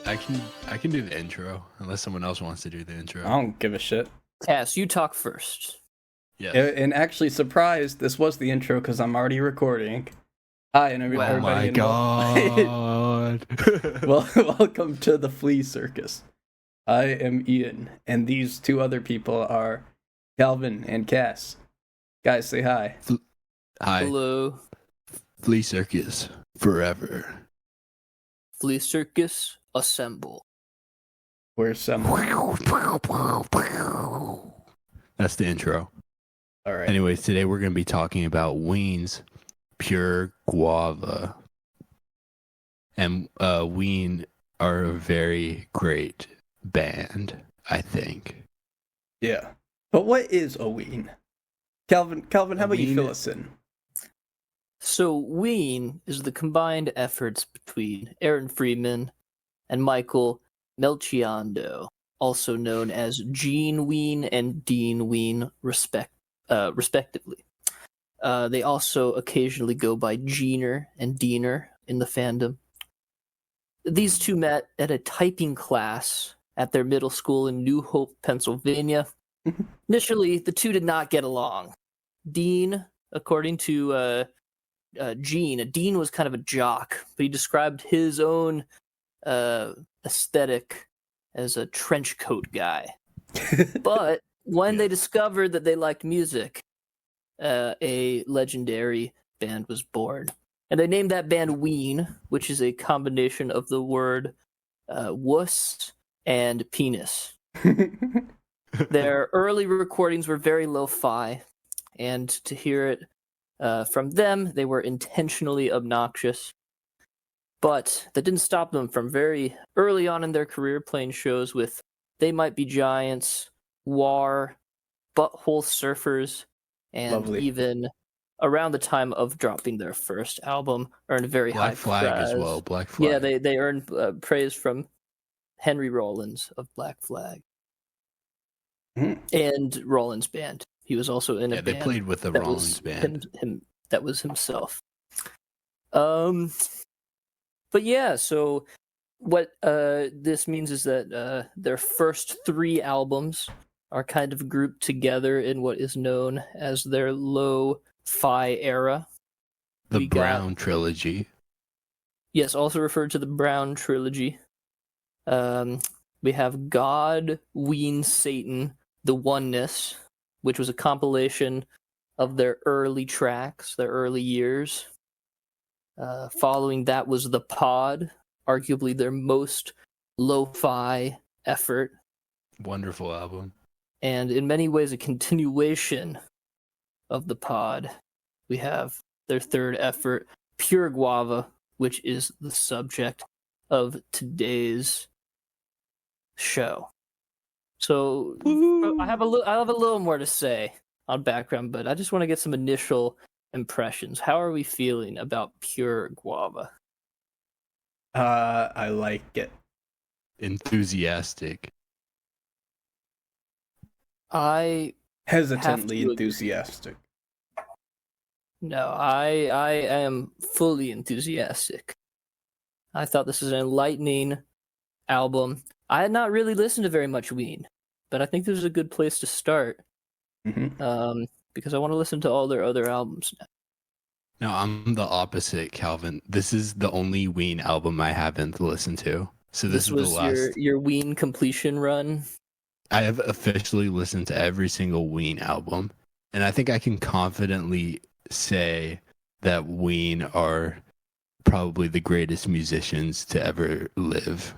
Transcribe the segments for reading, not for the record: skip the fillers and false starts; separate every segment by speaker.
Speaker 1: I can do the intro unless someone else wants to do the
Speaker 2: I
Speaker 1: intro.
Speaker 2: don't give a shit.
Speaker 3: Cass, you talk first.
Speaker 1: Yes.
Speaker 2: And actually, surprised, this was the intro because I'm already recording. Hi, and
Speaker 1: Oh
Speaker 2: everybody.
Speaker 1: my
Speaker 2: and
Speaker 1: god.
Speaker 2: welcome to the Flea Circus. I am Ian, and these two other people are Calvin and Cass. Guys, say hi.
Speaker 1: Hi.
Speaker 3: Hello.
Speaker 1: Flea Circus forever.
Speaker 3: Flea Circus, assemble.
Speaker 2: We're some.
Speaker 1: That's the intro.
Speaker 2: All right.
Speaker 1: Anyways, today we're going to be talking about Ween's Pure Guava. And Ween are a very great band, I think.
Speaker 2: Yeah. But what is a Ween? Calvin, how about you
Speaker 1: Ween-
Speaker 2: fill us in?
Speaker 3: So, Ween is the combined efforts between Aaron Freeman and Michael Melchiondo, also known as Gene Ween and Dean Ween, respectively. They also occasionally go by Geener and Diener in the fandom. These two met at a typing class at their middle school in New Hope, Pennsylvania. Initially, the two did not get along. Dean, according to Gene, Dean was kind of a jock, but he described his own aesthetic as a trench coat guy. But when they discovered that they liked music, a legendary band was born. And they named that band Ween, which is a combination of the word wuss and penis. Their early recordings were very lo-fi, and to hear it from them, they were intentionally obnoxious. But that didn't stop them from very early on in their career playing shows with They Might Be Giants, War, Butthole Surfers, and
Speaker 2: Lovely.
Speaker 3: even around the time of dropping their first album, earned very high
Speaker 1: Black Flag as
Speaker 3: praise.
Speaker 1: well. Black Flag.
Speaker 3: Yeah, they earned praise from Henry Rollins of Black Flag
Speaker 2: Mhm.
Speaker 3: and Rollins' band. He was also in a
Speaker 1: they
Speaker 3: band
Speaker 1: played with the
Speaker 3: that
Speaker 1: Rollins
Speaker 3: was
Speaker 1: band.
Speaker 3: him that was himself. But yeah, so what this means is that their first three albums are kind of grouped together in what is known as their lo-fi era.
Speaker 1: The
Speaker 3: we got-
Speaker 1: Brown Trilogy.
Speaker 3: Yes, also referred to the Brown Trilogy. We have God, Ween, Satan, The Oneness, which was a compilation of their early tracks, their early years. Following that was The Pod, arguably their most lo-fi effort,
Speaker 1: Wonderful album.
Speaker 3: and in many ways a continuation of The Pod. We have their third effort, Pure Guava, which is the subject of today's show. So I have a little more to say on background, but I just want to get some initial impressions. How are we feeling about Pure Guava?
Speaker 2: I like it.
Speaker 1: Enthusiastic.
Speaker 3: I
Speaker 2: Hesitantly
Speaker 3: agree.
Speaker 2: enthusiastic.
Speaker 3: No, I am fully enthusiastic. I thought this was an enlightening album. I had not really listened to very much Ween, but I think this is a good place to start.
Speaker 2: Mm-hmm.
Speaker 3: Because I want to listen to all their other albums now.
Speaker 1: No, I'm the opposite, Calvin. This is the only Ween album I haven't listened to. So this is
Speaker 3: was
Speaker 1: the last.
Speaker 3: your Ween completion run.
Speaker 1: I have officially listened to every single Ween album, and I think I can confidently say that Ween are probably the greatest musicians to ever live.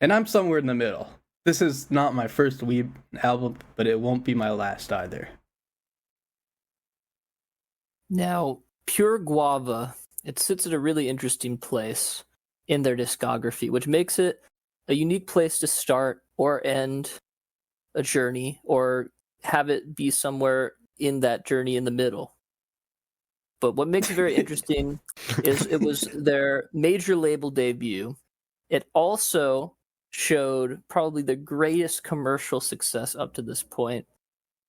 Speaker 2: And I'm somewhere in the middle. This is not my first Weeb album, but it won't be my last either.
Speaker 3: Now, Pure Guava, it sits at a really interesting place in their discography, which makes it a unique place to start or end a journey, or have it be somewhere in that journey in the middle. But what makes it very interesting is it was their major label debut. It also showed probably the greatest commercial success up to this point.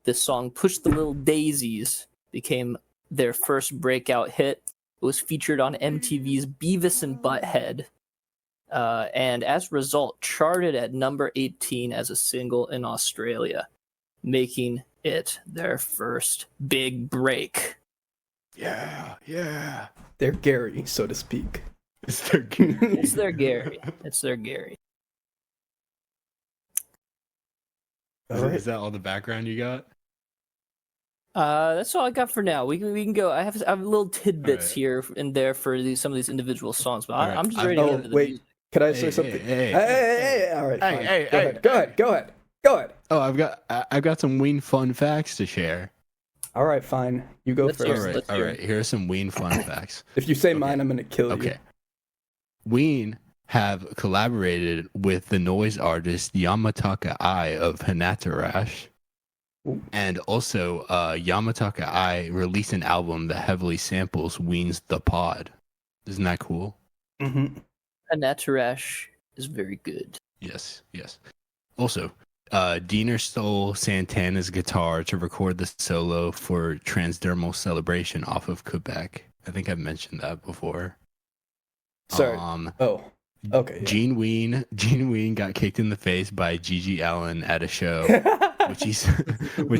Speaker 3: This song, Push the Little Daisies, became their first breakout hit. It was featured on MTV's Beavis and Butthead. and as a result, charted at number 18 as a single in Australia, making it their first big break.
Speaker 1: Yeah, yeah.
Speaker 2: They're Gary, so to speak.
Speaker 1: It's their Gary.
Speaker 3: It's their Gary. It's their Gary.
Speaker 1: Is that all the background you got?
Speaker 3: That's all I got for now. We can go. I have little tidbits here and there for some of these individual songs, but I'm just ready to get into the music.
Speaker 2: Can I say something? Hey, all right, fine. Go ahead.
Speaker 1: Oh, I've got some Ween fun facts to share.
Speaker 2: All right, fine. You go
Speaker 3: Let's
Speaker 2: first.
Speaker 3: hear it.
Speaker 1: All right. Here are some Ween fun facts.
Speaker 2: If you say mine, I'm gonna kill you.
Speaker 1: Okay. Ween have collaborated with the noise artist Yamataka Ai of Hanatarash.
Speaker 2: Ooh.
Speaker 1: And also, Yamataka Ai released an album that heavily samples Ween's The Pod. Isn't that cool?
Speaker 2: Mm-hmm.
Speaker 3: Anatarash is very good.
Speaker 1: Yes. Also, Diener stole Santana's guitar to record the solo for Transdermal Celebration off of Quebec. I think I've mentioned that before.
Speaker 2: Sorry. Okay. Yeah.
Speaker 1: Gene Ween got kicked in the face by Gigi Allen at a show, which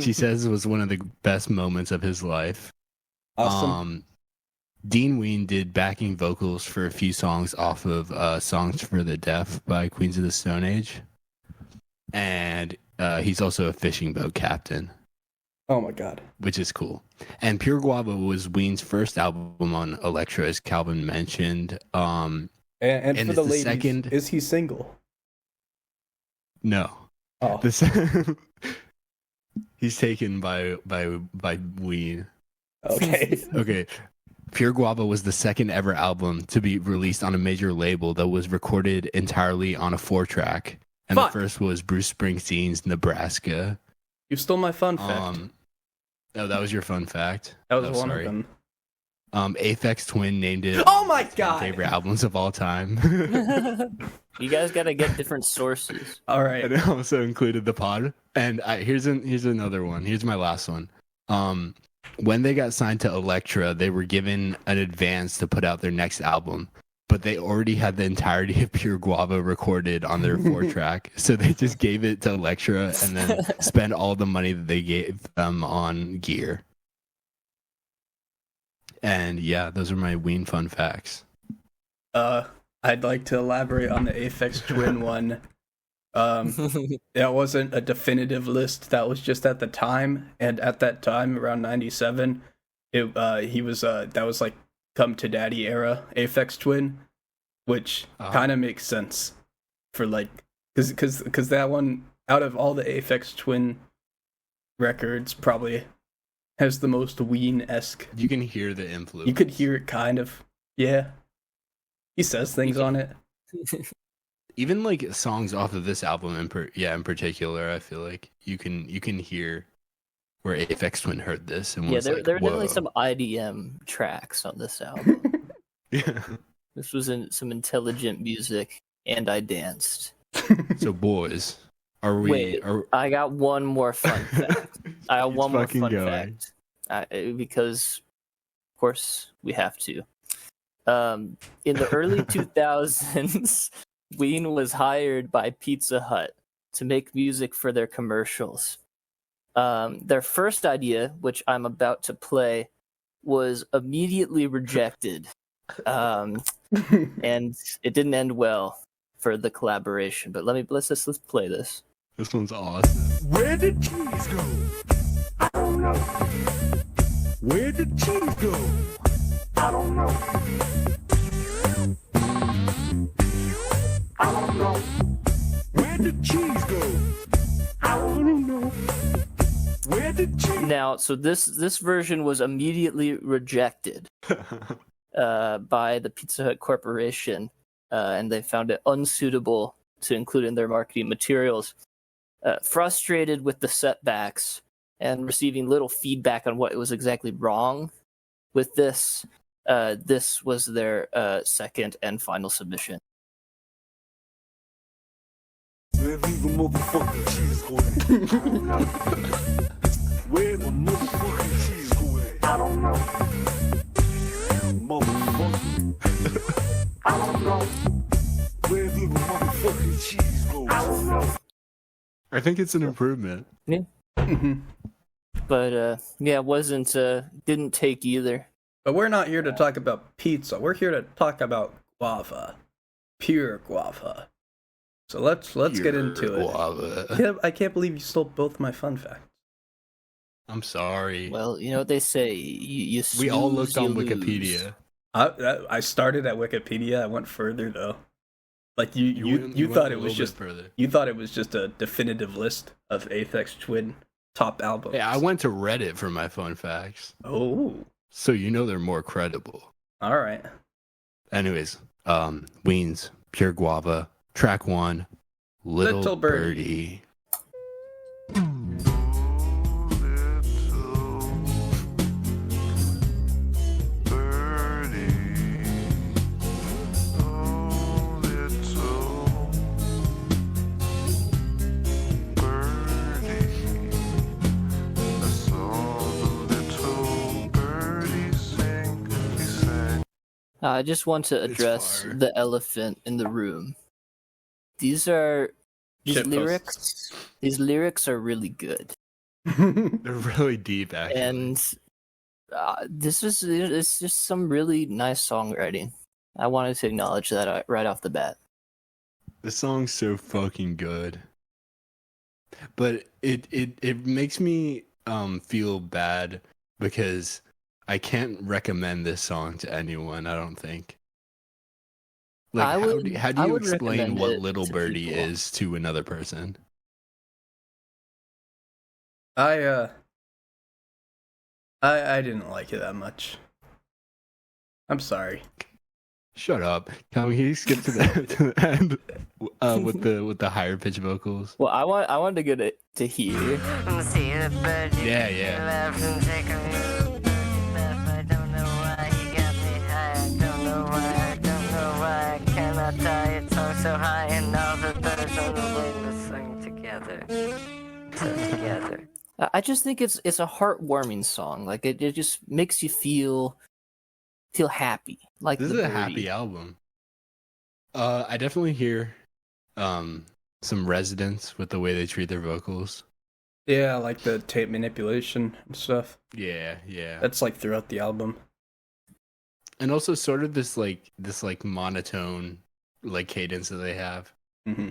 Speaker 1: he says was one of the best moments of his life.
Speaker 2: Awesome.
Speaker 1: Dean Ween did backing vocals for a few songs off of Songs for the Deaf by Queens of the Stone Age. And he's also a fishing boat captain.
Speaker 2: Oh my god.
Speaker 1: Which is cool. And Pure Guava was Ween's first album on Elektra, as Calvin mentioned.
Speaker 2: And for the ladies, is he single?
Speaker 1: No.
Speaker 2: Oh.
Speaker 1: He's taken by Ween.
Speaker 2: Okay.
Speaker 1: Okay. Pure Guava was the second ever album to be released on a major label that was recorded entirely on a 4-track. And the first was Bruce Springsteen's Nebraska.
Speaker 2: You stole my fun fact.
Speaker 1: Oh, that was your fun fact?
Speaker 2: That was one of them.
Speaker 1: Aphex Twin named it.
Speaker 2: Oh my god!
Speaker 1: Favorite albums of all time.
Speaker 3: You guys gotta get different sources.
Speaker 2: All right.
Speaker 1: And it also included The Pod. And here's another one. Here's my last one. When they got signed to Elektra, they were given an advance to put out their next album, but they already had the entirety of Pure Guava recorded on their 4-track. So they just gave it to Elektra and then spent all the money that they gave them on gear. And yeah, those are my Ween fun facts.
Speaker 2: I'd like to elaborate on the Aphex Twin one. That wasn't a definitive list. That was just at the time, and at that time, around '97, he was that was like Come to Daddy era Aphex Twin, which kind of makes sense for like because that one out of all the Aphex Twin records probably has the most Ween-esque.
Speaker 1: You can hear the influence.
Speaker 2: You could hear it kind of. Yeah. He says things on it.
Speaker 1: Even like songs off of this album in particular, I feel like you can hear where Aphex Twin heard this and was
Speaker 3: there
Speaker 1: like,
Speaker 3: were
Speaker 1: whoa.
Speaker 3: definitely some IDM tracks on this album.
Speaker 1: Yeah.
Speaker 3: This was some intelligent music, and I danced.
Speaker 1: So boys, are we?
Speaker 3: Wait, I got one more fun fact. I got one more fun fact. Because, of course, we have to. In the early 2000s, Ween was hired by Pizza Hut to make music for their commercials. Their first idea, which I'm about to play, was immediately rejected. And it didn't end well for the collaboration. But let's play this.
Speaker 1: This one's awesome.
Speaker 4: Where did cheese go? I don't know. Where did cheese go? I don't know. I don't know. Where did cheese go? I don't know. Where did cheese?
Speaker 3: Now, so this version was immediately rejected by the Pizza Hut Corporation, and they found it unsuitable to include in their marketing materials. Frustrated with the setbacks and receiving little feedback on what was exactly wrong with this, this was their second and final submission.
Speaker 4: Where the motherfucking cheese go at? I don't know. Where the motherfucking cheese go at? I don't know. Motherfucker. I don't know. Where do the motherfucking cheese go? I don't know.
Speaker 1: I think it's an improvement.
Speaker 2: Mhm.
Speaker 3: But yeah, wasn't didn't take either.
Speaker 2: But we're not here to talk about pizza. We're here to talk about guava, pure guava. So let's get into it.
Speaker 1: Guava.
Speaker 2: Yeah, I can't believe you stole both my fun facts.
Speaker 1: I'm sorry.
Speaker 3: Well, you know what they say. You
Speaker 1: We all
Speaker 3: snooze,
Speaker 1: looked
Speaker 3: you
Speaker 1: on
Speaker 3: lose.
Speaker 1: Wikipedia.
Speaker 2: I started at Wikipedia. I went further though. Like you
Speaker 1: went
Speaker 2: thought
Speaker 1: a
Speaker 2: it was
Speaker 1: little
Speaker 2: just
Speaker 1: bit further.
Speaker 2: you thought it was just a definitive list of Aphex Twin top albums.
Speaker 1: Yeah, I went to Reddit for my fun facts,
Speaker 2: Oh,
Speaker 1: so you know they're more credible.
Speaker 2: all right.
Speaker 1: Anyways, Ween's Pure Guava, track 1, Little,
Speaker 2: Little Birdie.
Speaker 1: Birdie.
Speaker 3: I just want to
Speaker 1: It's
Speaker 3: address
Speaker 1: fire.
Speaker 3: the elephant in the room. These
Speaker 2: Shit
Speaker 3: lyrics. These lyrics are really good,
Speaker 1: They're really deep, actually.
Speaker 3: and it's just some really nice songwriting. I wanted to acknowledge that right off the bat.
Speaker 1: The song's so fucking good. But it makes me feel bad because I can't recommend this song to anyone, I don't think. Like,
Speaker 3: I would-
Speaker 1: how do
Speaker 3: I
Speaker 1: you
Speaker 3: would
Speaker 1: explain
Speaker 3: recommend
Speaker 1: what
Speaker 3: it
Speaker 1: Little
Speaker 3: to
Speaker 1: Birdie
Speaker 3: people.
Speaker 1: is to another person?
Speaker 2: I didn't like it that much. I'm sorry.
Speaker 1: Shut up. Can we skip to the end with the higher pitch vocals?
Speaker 3: Well, I wanted to get it to hear.
Speaker 1: Yeah, yeah.
Speaker 5: I don't know why you got me high. I don't know why. I don't know why. I cannot die. It's so high, and all the birds on the wing to sing together. Together.
Speaker 3: I just think it's a heartwarming song. Like it just makes you feel happy. Like
Speaker 1: This
Speaker 3: the
Speaker 1: is a
Speaker 3: birdie.
Speaker 1: happy album. I definitely hear some resonance with the way they treat their vocals.
Speaker 2: Yeah, like the tape manipulation and stuff.
Speaker 1: Yeah, yeah.
Speaker 2: That's like throughout the album.
Speaker 1: And also sort of this monotone like cadence that they have.
Speaker 2: Hmm.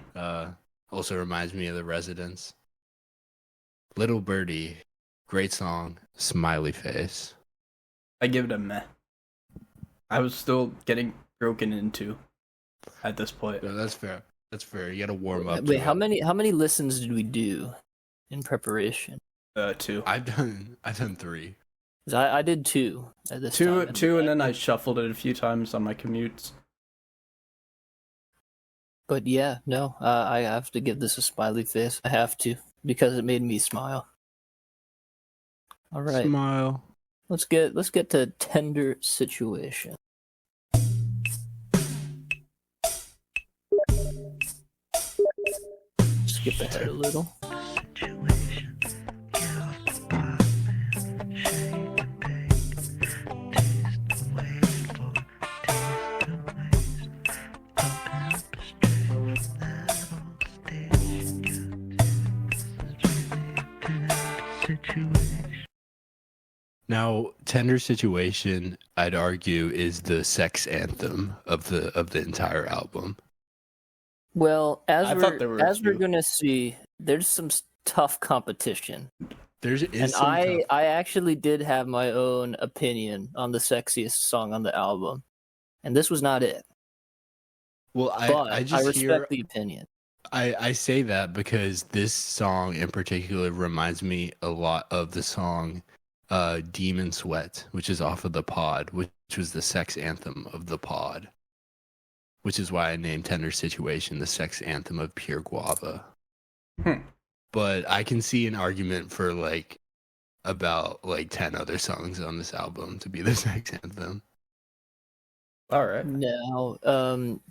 Speaker 1: Also reminds me of the Residents. Little Birdie, great song, smiley face.
Speaker 2: I give it a meh. I was still getting broken into at this point.
Speaker 1: No, that's fair. That's fair. You gotta warm up.
Speaker 3: Wait,
Speaker 1: to
Speaker 3: how
Speaker 1: it.
Speaker 3: many listens did we do in preparation?
Speaker 2: 2.
Speaker 1: I've done 3.
Speaker 3: 'Cause I did 2 at this time.
Speaker 2: Two, and then I shuffled it a few times on my commutes.
Speaker 3: But yeah, no, I have to give this a smiley face. I have to because it made me smile. All right,
Speaker 1: Smile.
Speaker 3: let's get to Tender Situation. Skip ahead a little.
Speaker 1: Now, Tender Situation, I'd argue, is the sex anthem of the entire album.
Speaker 3: Well,
Speaker 2: I thought there were a
Speaker 3: we're
Speaker 2: few.
Speaker 3: gonna see, there's some tough competition, and
Speaker 1: Some
Speaker 3: I
Speaker 1: tough-
Speaker 3: actually did have my own opinion on the sexiest song on the album, and this was not it.
Speaker 1: well,
Speaker 3: But
Speaker 1: I
Speaker 3: I
Speaker 1: just
Speaker 3: respect
Speaker 1: hear
Speaker 3: the opinion.
Speaker 1: I say that because this song in particular reminds me a lot of the song Demon Sweat, which is off of The Pod, which was the sex anthem of The Pod. Which is why I named Tender Situation the sex anthem of Pure Guava. But I can see an argument for about 10 other songs on this album to be the sex anthem.
Speaker 2: All right.
Speaker 3: Now,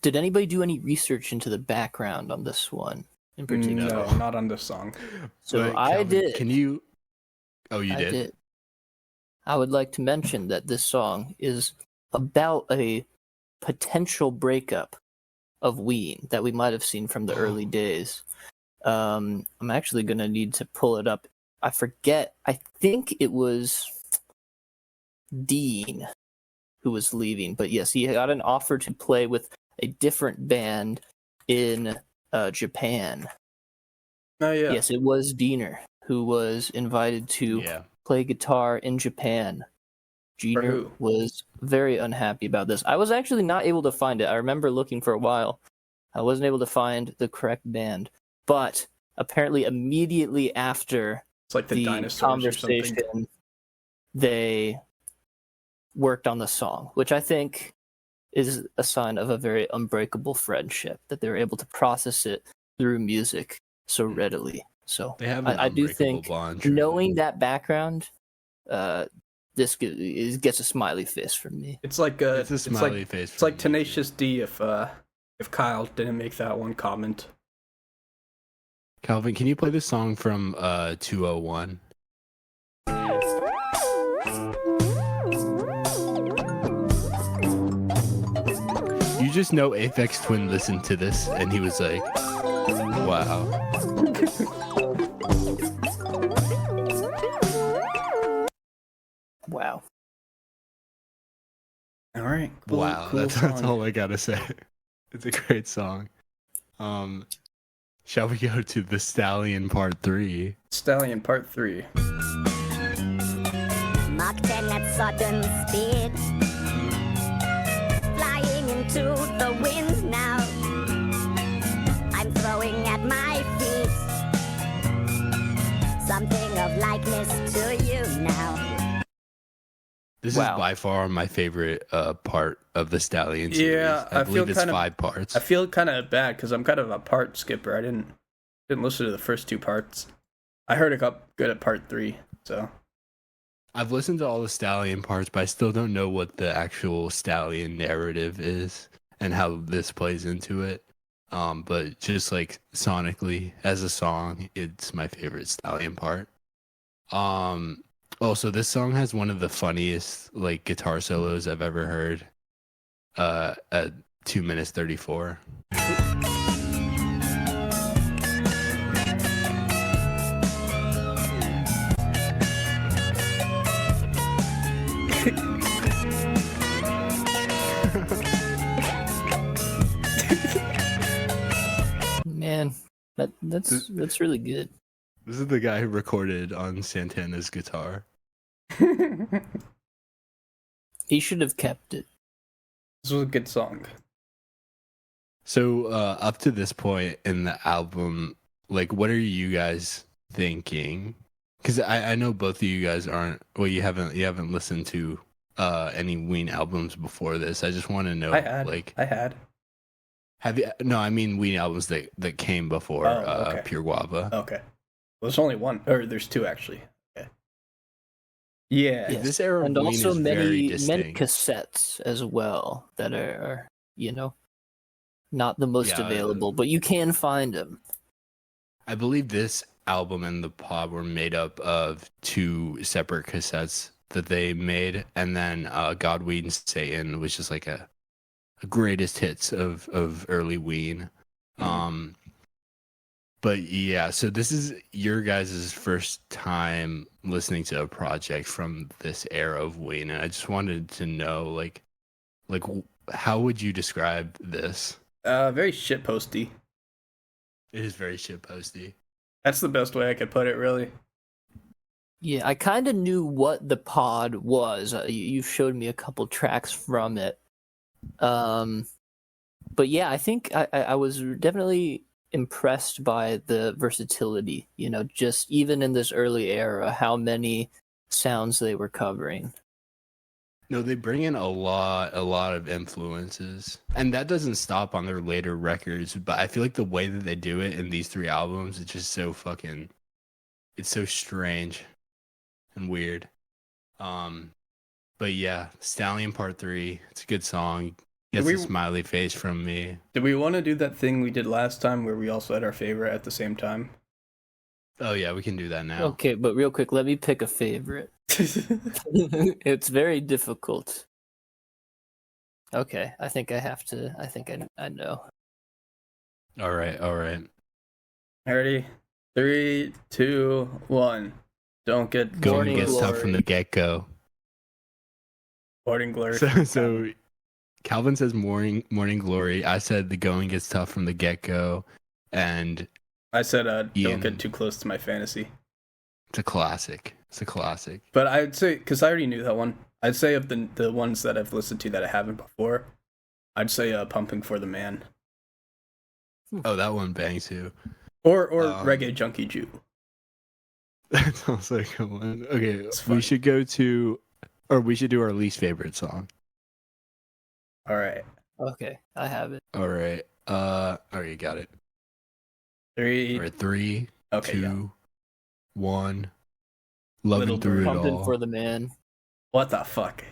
Speaker 3: did anybody do any research into the background on this one in particular?
Speaker 2: No, not on this song.
Speaker 3: So
Speaker 1: But
Speaker 3: I
Speaker 1: Calvin,
Speaker 3: did.
Speaker 1: Can you? Oh, you
Speaker 3: I
Speaker 1: did?
Speaker 3: did. I would like to mention that this song is about a potential breakup of Ween that we might have seen from the early days. I'm actually gonna need to pull it up. I forget. I think it was Dean who was leaving, but yes, he got an offer to play with a different band in Japan.
Speaker 2: Oh yeah.
Speaker 3: Yes, it was Diener who was invited to play guitar in Japan. Diener was very unhappy about this. I was actually not able to find it. I remember looking for a while. I wasn't able to find the correct band, but apparently immediately after
Speaker 2: It's like the dinosaurs or something.
Speaker 3: conversation, they worked on the song, which I think is a sign of a very unbreakable friendship, that they were able to process it through music so readily. So
Speaker 1: They have
Speaker 3: I do think
Speaker 1: bond,
Speaker 3: knowing that background, this gets a smiley face from me.
Speaker 2: It's like
Speaker 1: it's a smiley face.
Speaker 2: It's like Tenacious D if Kyle didn't make that one comment.
Speaker 1: Calvin, can you play the song from 201? You just know Aphex Twin listened to this and he was like, wow.
Speaker 3: Wow.
Speaker 2: All right.
Speaker 1: Wow,
Speaker 2: cool
Speaker 1: that's all I gotta say. It's a great song. Shall we go to The Stallion Part 3?
Speaker 2: Stallion Part 3.
Speaker 6: Mach 10 at sudden speed, flying into the wind now. I'm throwing at my feet something of likeness to you now.
Speaker 1: This is by far my favorite part of the Stallion series.
Speaker 2: Yeah,
Speaker 1: I believe it's 5 parts.
Speaker 2: I feel kind of bad because I'm kind of a part skipper. I didn't listen to the first 2 parts. I heard it got good at part 3, so.
Speaker 1: I've listened to all the Stallion parts, but I still don't know what the actual Stallion narrative is and how this plays into it. But just like sonically as a song, it's my favorite Stallion part. Also, this song has one of the funniest like guitar solos I've ever heard. At 2 minutes 34.
Speaker 3: Man, that's really good.
Speaker 1: This is the guy who recorded on Santana's guitar.
Speaker 3: He should have kept it.
Speaker 2: This was a good song.
Speaker 1: So up to this point in the album, like, what are you guys thinking? Because I know both of you guys aren't. Well, you haven't listened to any Ween albums before this. I just want to know.
Speaker 2: I had.
Speaker 1: Have you? No, I mean Ween albums that came before
Speaker 2: okay.
Speaker 1: Pure Guava.
Speaker 2: Okay. Well, there's only one, or there's 2 actually. Okay. Yeah.
Speaker 3: Yes.
Speaker 1: This era of
Speaker 3: and
Speaker 1: Ween
Speaker 3: also
Speaker 1: is very
Speaker 3: many
Speaker 1: distinct.
Speaker 3: cassettes as well that are not the most available, but you can find them.
Speaker 1: I believe this album and the pod were made up of 2 separate cassettes that they made, and then God, Weed, and Satan was just like a greatest hits of early Ween. But yeah, so this is your guys' first time listening to a project from this era of Ween, and I just wanted to know, like how would you describe this?
Speaker 2: Very shitposty.
Speaker 1: It is very shitposty.
Speaker 2: That's the best way I could put it, really.
Speaker 3: Yeah, I kind of knew what the pod was. You showed me a couple tracks from it. But yeah, I think I was definitely impressed by the versatility, just even in this early era, how many sounds they were covering.
Speaker 1: No, they bring in a lot of influences, and that doesn't stop on their later records, but I feel like the way that they do it in these 3 albums, it's just so it's so strange and weird. But yeah, Stallion Part 3, it's a good song. Gets a smiley face from me.
Speaker 2: Did we want to do that thing we did last time where we also had our favorite at the same time?
Speaker 1: Oh yeah, we can do that now.
Speaker 3: Okay, but real quick, let me pick a favorite. It's very difficult. Okay, I think I know.
Speaker 1: All right, all right.
Speaker 2: Ready? 3, 2, 1. Don't get
Speaker 1: Going
Speaker 3: Morning
Speaker 1: gets tough
Speaker 3: Glory.
Speaker 1: from the get go.
Speaker 2: Morning Glory.
Speaker 1: So Calvin says morning glory. I said the going gets tough from the get go, and
Speaker 2: I said,
Speaker 1: Ian.
Speaker 2: don't get too close to my fantasy.
Speaker 1: it's a classic. It's a classic.
Speaker 2: But I'd say, because I already knew that one, I'd say of the ones that I've listened to that I haven't before, I'd say Pumping for the Man.
Speaker 1: Oh, that one bangs too.
Speaker 2: Or Reggae Junkie Jew.
Speaker 1: That's also a good one. Okay,
Speaker 2: It's fun.
Speaker 1: we should go to, or we should do our least favorite song.
Speaker 2: All right.
Speaker 3: Okay, I have it.
Speaker 1: All right. All right, you got it.
Speaker 2: 3.
Speaker 1: All right, 3,
Speaker 2: Okay,
Speaker 1: 2,
Speaker 2: yeah.
Speaker 1: 1.
Speaker 2: Little
Speaker 1: Loving through it
Speaker 3: Pumping
Speaker 1: all.
Speaker 3: for the Man.
Speaker 2: What the fuck?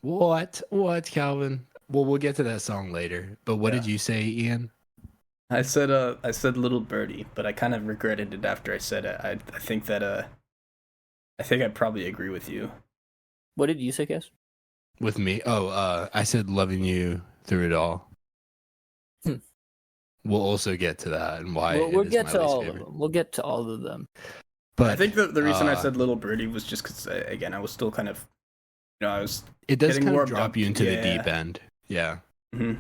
Speaker 1: What, Calvin? Well, we'll get to that song later. But what
Speaker 2: Yeah.
Speaker 1: did you say, Ian?
Speaker 2: I said Little Birdie, but I kind of regretted it after I said it. I think that I think I'd probably agree with you.
Speaker 3: What did you say, Cass?
Speaker 1: With me? Oh, I said loving you through it all.
Speaker 3: Hmm.
Speaker 1: We'll also get to that and why.
Speaker 3: We'll
Speaker 1: it is
Speaker 3: get
Speaker 1: my
Speaker 3: to
Speaker 1: least
Speaker 3: all
Speaker 1: favorite.
Speaker 3: of them. We'll get to all of them.
Speaker 1: But
Speaker 2: I think the reason I
Speaker 1: uh,
Speaker 2: said Little Birdie was just because, again, I was still kind of, I was.
Speaker 1: it does
Speaker 2: getting
Speaker 1: kind of
Speaker 2: warmed
Speaker 1: drop
Speaker 2: up.
Speaker 1: you into the
Speaker 2: Yeah.
Speaker 1: deep end. Yeah.
Speaker 2: Mhm.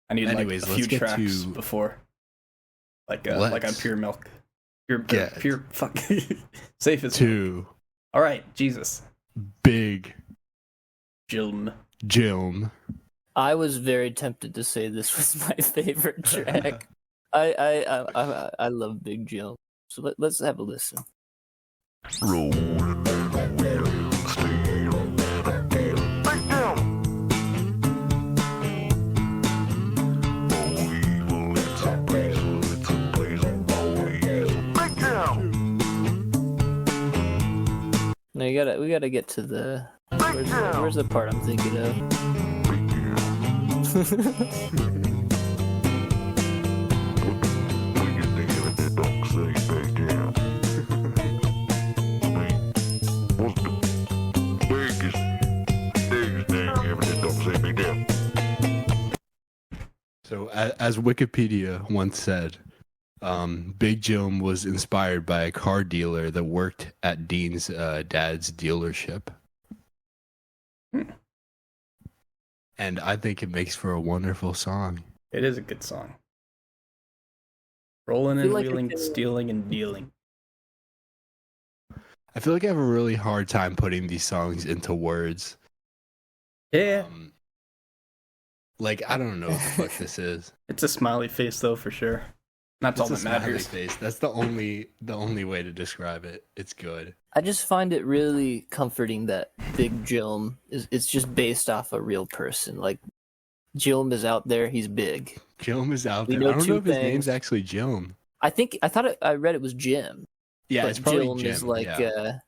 Speaker 2: I need
Speaker 1: Anyways,
Speaker 2: like a
Speaker 1: let's
Speaker 2: few
Speaker 1: get
Speaker 2: tracks
Speaker 1: to-
Speaker 2: before, like on
Speaker 1: Let's
Speaker 2: Pure Milk, pure
Speaker 1: get
Speaker 2: fuck, safe as.
Speaker 1: to
Speaker 2: All right, Jesus,
Speaker 1: Big
Speaker 2: Jilm.
Speaker 1: Jilm.
Speaker 3: I was very tempted to say this was my favorite track. I love Big Jilm. So let's have a listen. Now we gotta get to the where's the part I'm thinking of?
Speaker 1: So, as Wikipedia once said, Big Jilm was inspired by a car dealer that worked at Dean's dad's dealership. And I think it makes for a wonderful song.
Speaker 2: It is a good song. Rolling
Speaker 3: I
Speaker 2: and
Speaker 3: feel like
Speaker 2: wheeling,
Speaker 3: it-
Speaker 2: stealing and dealing.
Speaker 1: I feel like I have a really hard time putting these songs into words.
Speaker 2: Yeah,
Speaker 1: Like, I don't know what the fuck this is.
Speaker 2: it's a smiley face though for sure. That's all
Speaker 1: It's
Speaker 2: that
Speaker 1: a smiley
Speaker 2: matters.
Speaker 1: face. That's the only way to describe it. It's good.
Speaker 3: I just find it really comforting that Big Jilm it's just based off a real person. Like Jilm is out there, he's big.
Speaker 1: Jilm is out
Speaker 3: We
Speaker 1: there.
Speaker 3: know
Speaker 1: I don't
Speaker 3: two
Speaker 1: know if his
Speaker 3: things.
Speaker 1: name's actually Jilm.
Speaker 3: I read it was Jim.
Speaker 1: Yeah,
Speaker 3: but
Speaker 1: it's probably
Speaker 3: Jilm
Speaker 1: Jim.
Speaker 3: is like
Speaker 1: yeah.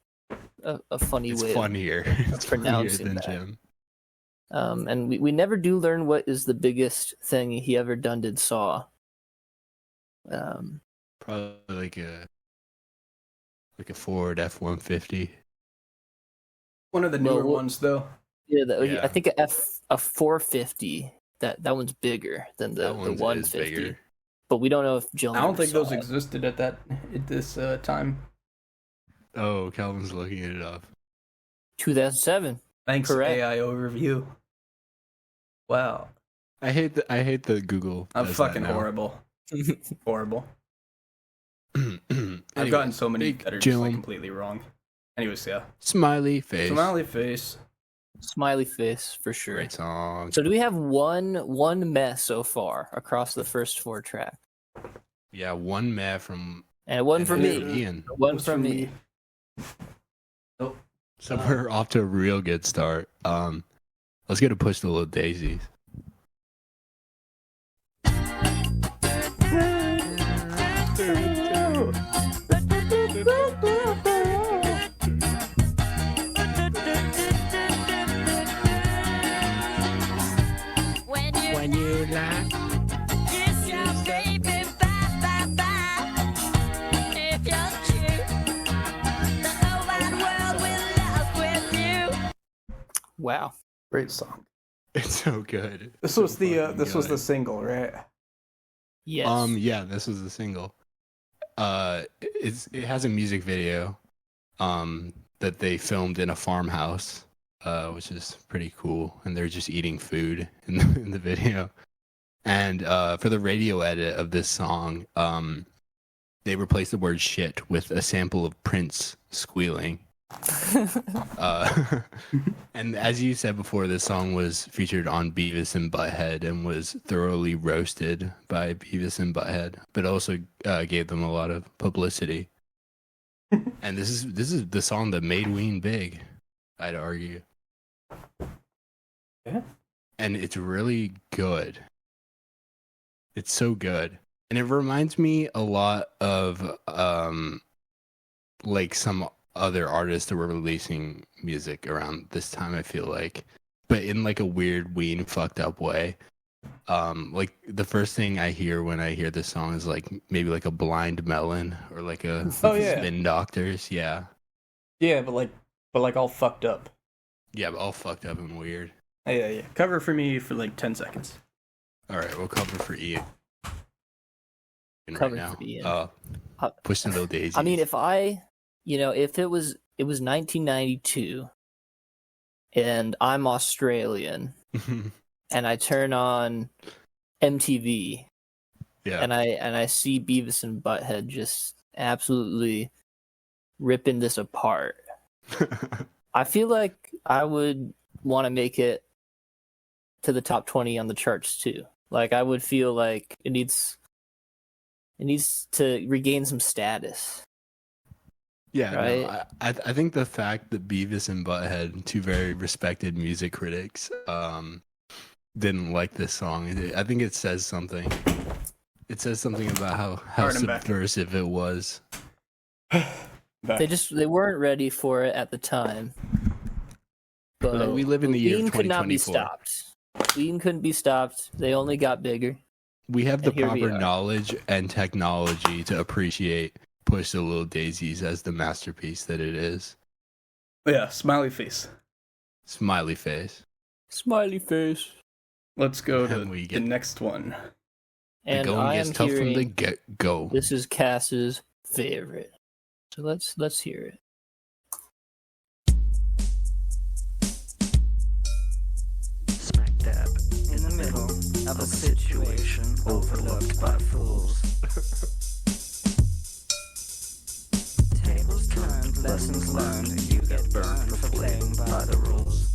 Speaker 3: a funny
Speaker 1: It's
Speaker 3: way
Speaker 1: funnier. It's funnier
Speaker 3: pronouncing
Speaker 1: than
Speaker 3: that.
Speaker 1: Jim.
Speaker 3: and we never do learn what is the biggest thing he ever done did saw.
Speaker 1: Probably like a Ford F-150.
Speaker 2: One of the newer
Speaker 3: Well,
Speaker 2: ones though.
Speaker 1: Yeah.
Speaker 3: I think a 450 that one's bigger than the
Speaker 1: That one is
Speaker 3: 150.
Speaker 1: bigger.
Speaker 3: But we don't know if Jill.
Speaker 2: I don't
Speaker 3: ever
Speaker 2: think
Speaker 3: saw
Speaker 2: those
Speaker 3: it.
Speaker 2: existed at this time.
Speaker 1: Oh, Calvin's looking it up.
Speaker 3: 2007.
Speaker 2: Thanks,
Speaker 3: Correct.
Speaker 2: AI overview. Wow,
Speaker 1: I hate the Google.
Speaker 2: I'm
Speaker 1: does
Speaker 2: fucking
Speaker 1: that now.
Speaker 2: horrible. Horrible. I've
Speaker 1: Anyway,
Speaker 2: gotten so many
Speaker 1: Big
Speaker 2: that are just like
Speaker 1: Jilm.
Speaker 2: completely wrong. Anyways, yeah.
Speaker 1: Smiley face.
Speaker 2: Smiley face.
Speaker 3: Smiley face for sure.
Speaker 1: Great song.
Speaker 3: So do we have one mess so far across the first 4 tracks?
Speaker 1: Yeah, one meh from
Speaker 3: And one for
Speaker 1: and
Speaker 3: me.
Speaker 1: Ian.
Speaker 3: One
Speaker 2: Was
Speaker 3: from me.
Speaker 1: So we're off to a real good start. Let's get a push the little daisies.
Speaker 6: When you like kiss your baby, bye, bye, bye. If you're true, the whole wide world will love with you.
Speaker 3: Wow.
Speaker 2: Great song.
Speaker 1: It's so good.
Speaker 2: This was
Speaker 1: So fucking
Speaker 2: the
Speaker 1: good.
Speaker 2: single, right?
Speaker 3: Yes.
Speaker 1: Yeah, this was a single. It has a music video, that they filmed in a farmhouse, which is pretty cool, and they're just eating food in the video. And for the radio edit of this song, they replaced the word shit with a sample of Prince squealing. And as you said before, this song was featured on Beavis and Butthead and was thoroughly roasted by Beavis and Butthead, but also gave them a lot of publicity. And this is the song that made Ween big, I'd argue.
Speaker 2: Yeah.
Speaker 1: And it's really good. It's so good. And it reminds me a lot of like some other artists that were releasing music around this time, I feel like, but in like a weird Ween fucked up way. Like the first thing I hear when I hear this song is like maybe like a Blind Melon or like a Spin Doctors. Yeah,
Speaker 2: but like all fucked up.
Speaker 1: Yeah, but all fucked up and weird.
Speaker 2: Yeah. Cover for me for like 10 seconds.
Speaker 1: All right, we'll cover for Ian.
Speaker 3: Cover
Speaker 1: right now.
Speaker 3: for Ian.
Speaker 1: Pushing Little Daisy.
Speaker 3: I mean, if it was 1992 and I'm Australian and I turn on MTV
Speaker 1: yeah,
Speaker 3: and I see Beavis and Butthead just absolutely ripping this apart, I feel like I would want to make it to the top 20 on the charts too. Like I would feel like it needs to regain some status.
Speaker 1: yeah.
Speaker 3: Right?
Speaker 1: No, I think the fact that Beavis and Butthead, two very respected music critics, didn't like this song. I think it says something. It says something about how subversive it was.
Speaker 3: They weren't ready for it at the time. But
Speaker 1: we live in the year of
Speaker 3: Ween could not be
Speaker 1: 2024.
Speaker 3: stopped. Ween couldn't be stopped. They only got bigger.
Speaker 1: We have the
Speaker 3: And here we
Speaker 1: proper
Speaker 3: are.
Speaker 1: knowledge and technology to appreciate Push the Little Daisies as the masterpiece that it is.
Speaker 2: Yeah, smiley face.
Speaker 1: Smiley face.
Speaker 3: Smiley face.
Speaker 2: Let's go to
Speaker 1: And we
Speaker 2: the
Speaker 1: get-
Speaker 2: next one.
Speaker 3: And
Speaker 1: the going
Speaker 3: I
Speaker 1: gets
Speaker 3: am
Speaker 1: tough from the
Speaker 3: hearing
Speaker 1: get-go.
Speaker 3: this is Cass's favorite. So let's hear it.
Speaker 5: Smack dab in the middle of a situation overlooked by fools. Tables turned, lessons learned, you get burned for playing by the rules.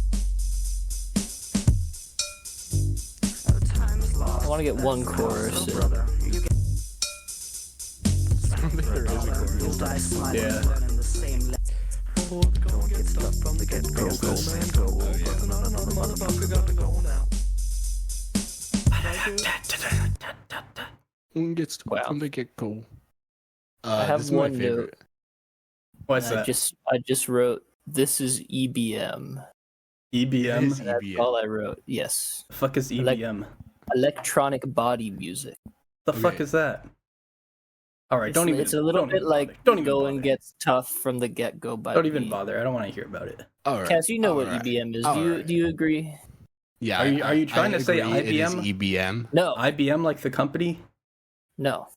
Speaker 5: Oh, time is lost.
Speaker 3: I want to get one
Speaker 5: So,
Speaker 3: chorus.
Speaker 5: brother, you get you'll die smiling,
Speaker 2: Yeah.
Speaker 5: learning the same Don't get stuck from the get-go, go man, go. But another motherfucker got to go now.
Speaker 1: One gets tough
Speaker 3: Wow.
Speaker 1: from the get-go.
Speaker 3: I have
Speaker 1: this is my
Speaker 3: one
Speaker 1: favorite.
Speaker 2: What's
Speaker 3: And
Speaker 2: that?
Speaker 3: I just wrote this is EBM.
Speaker 2: EBM?
Speaker 1: It is
Speaker 3: That's
Speaker 1: EBM.
Speaker 3: all I wrote. Yes.
Speaker 2: The fuck is EBM?
Speaker 3: Electronic body music.
Speaker 2: The fuck
Speaker 1: Okay.
Speaker 2: is that? Alright,
Speaker 3: It's,
Speaker 2: don't even.
Speaker 3: it's a little
Speaker 2: don't
Speaker 3: bit
Speaker 2: even
Speaker 3: like
Speaker 2: bother. Don't even
Speaker 3: going
Speaker 2: bother.
Speaker 3: gets tough from the get go by
Speaker 2: Don't even
Speaker 3: Ween.
Speaker 2: bother. I don't want to hear about it.
Speaker 1: All right.
Speaker 3: Cass, you know what
Speaker 1: All right.
Speaker 3: EBM is.
Speaker 1: All
Speaker 3: Do you
Speaker 1: right.
Speaker 3: do you agree?
Speaker 1: Yeah.
Speaker 2: Are you trying to say
Speaker 1: agree it is
Speaker 2: IBM?
Speaker 1: EBM?
Speaker 3: No.
Speaker 2: IBM like the company?
Speaker 3: No.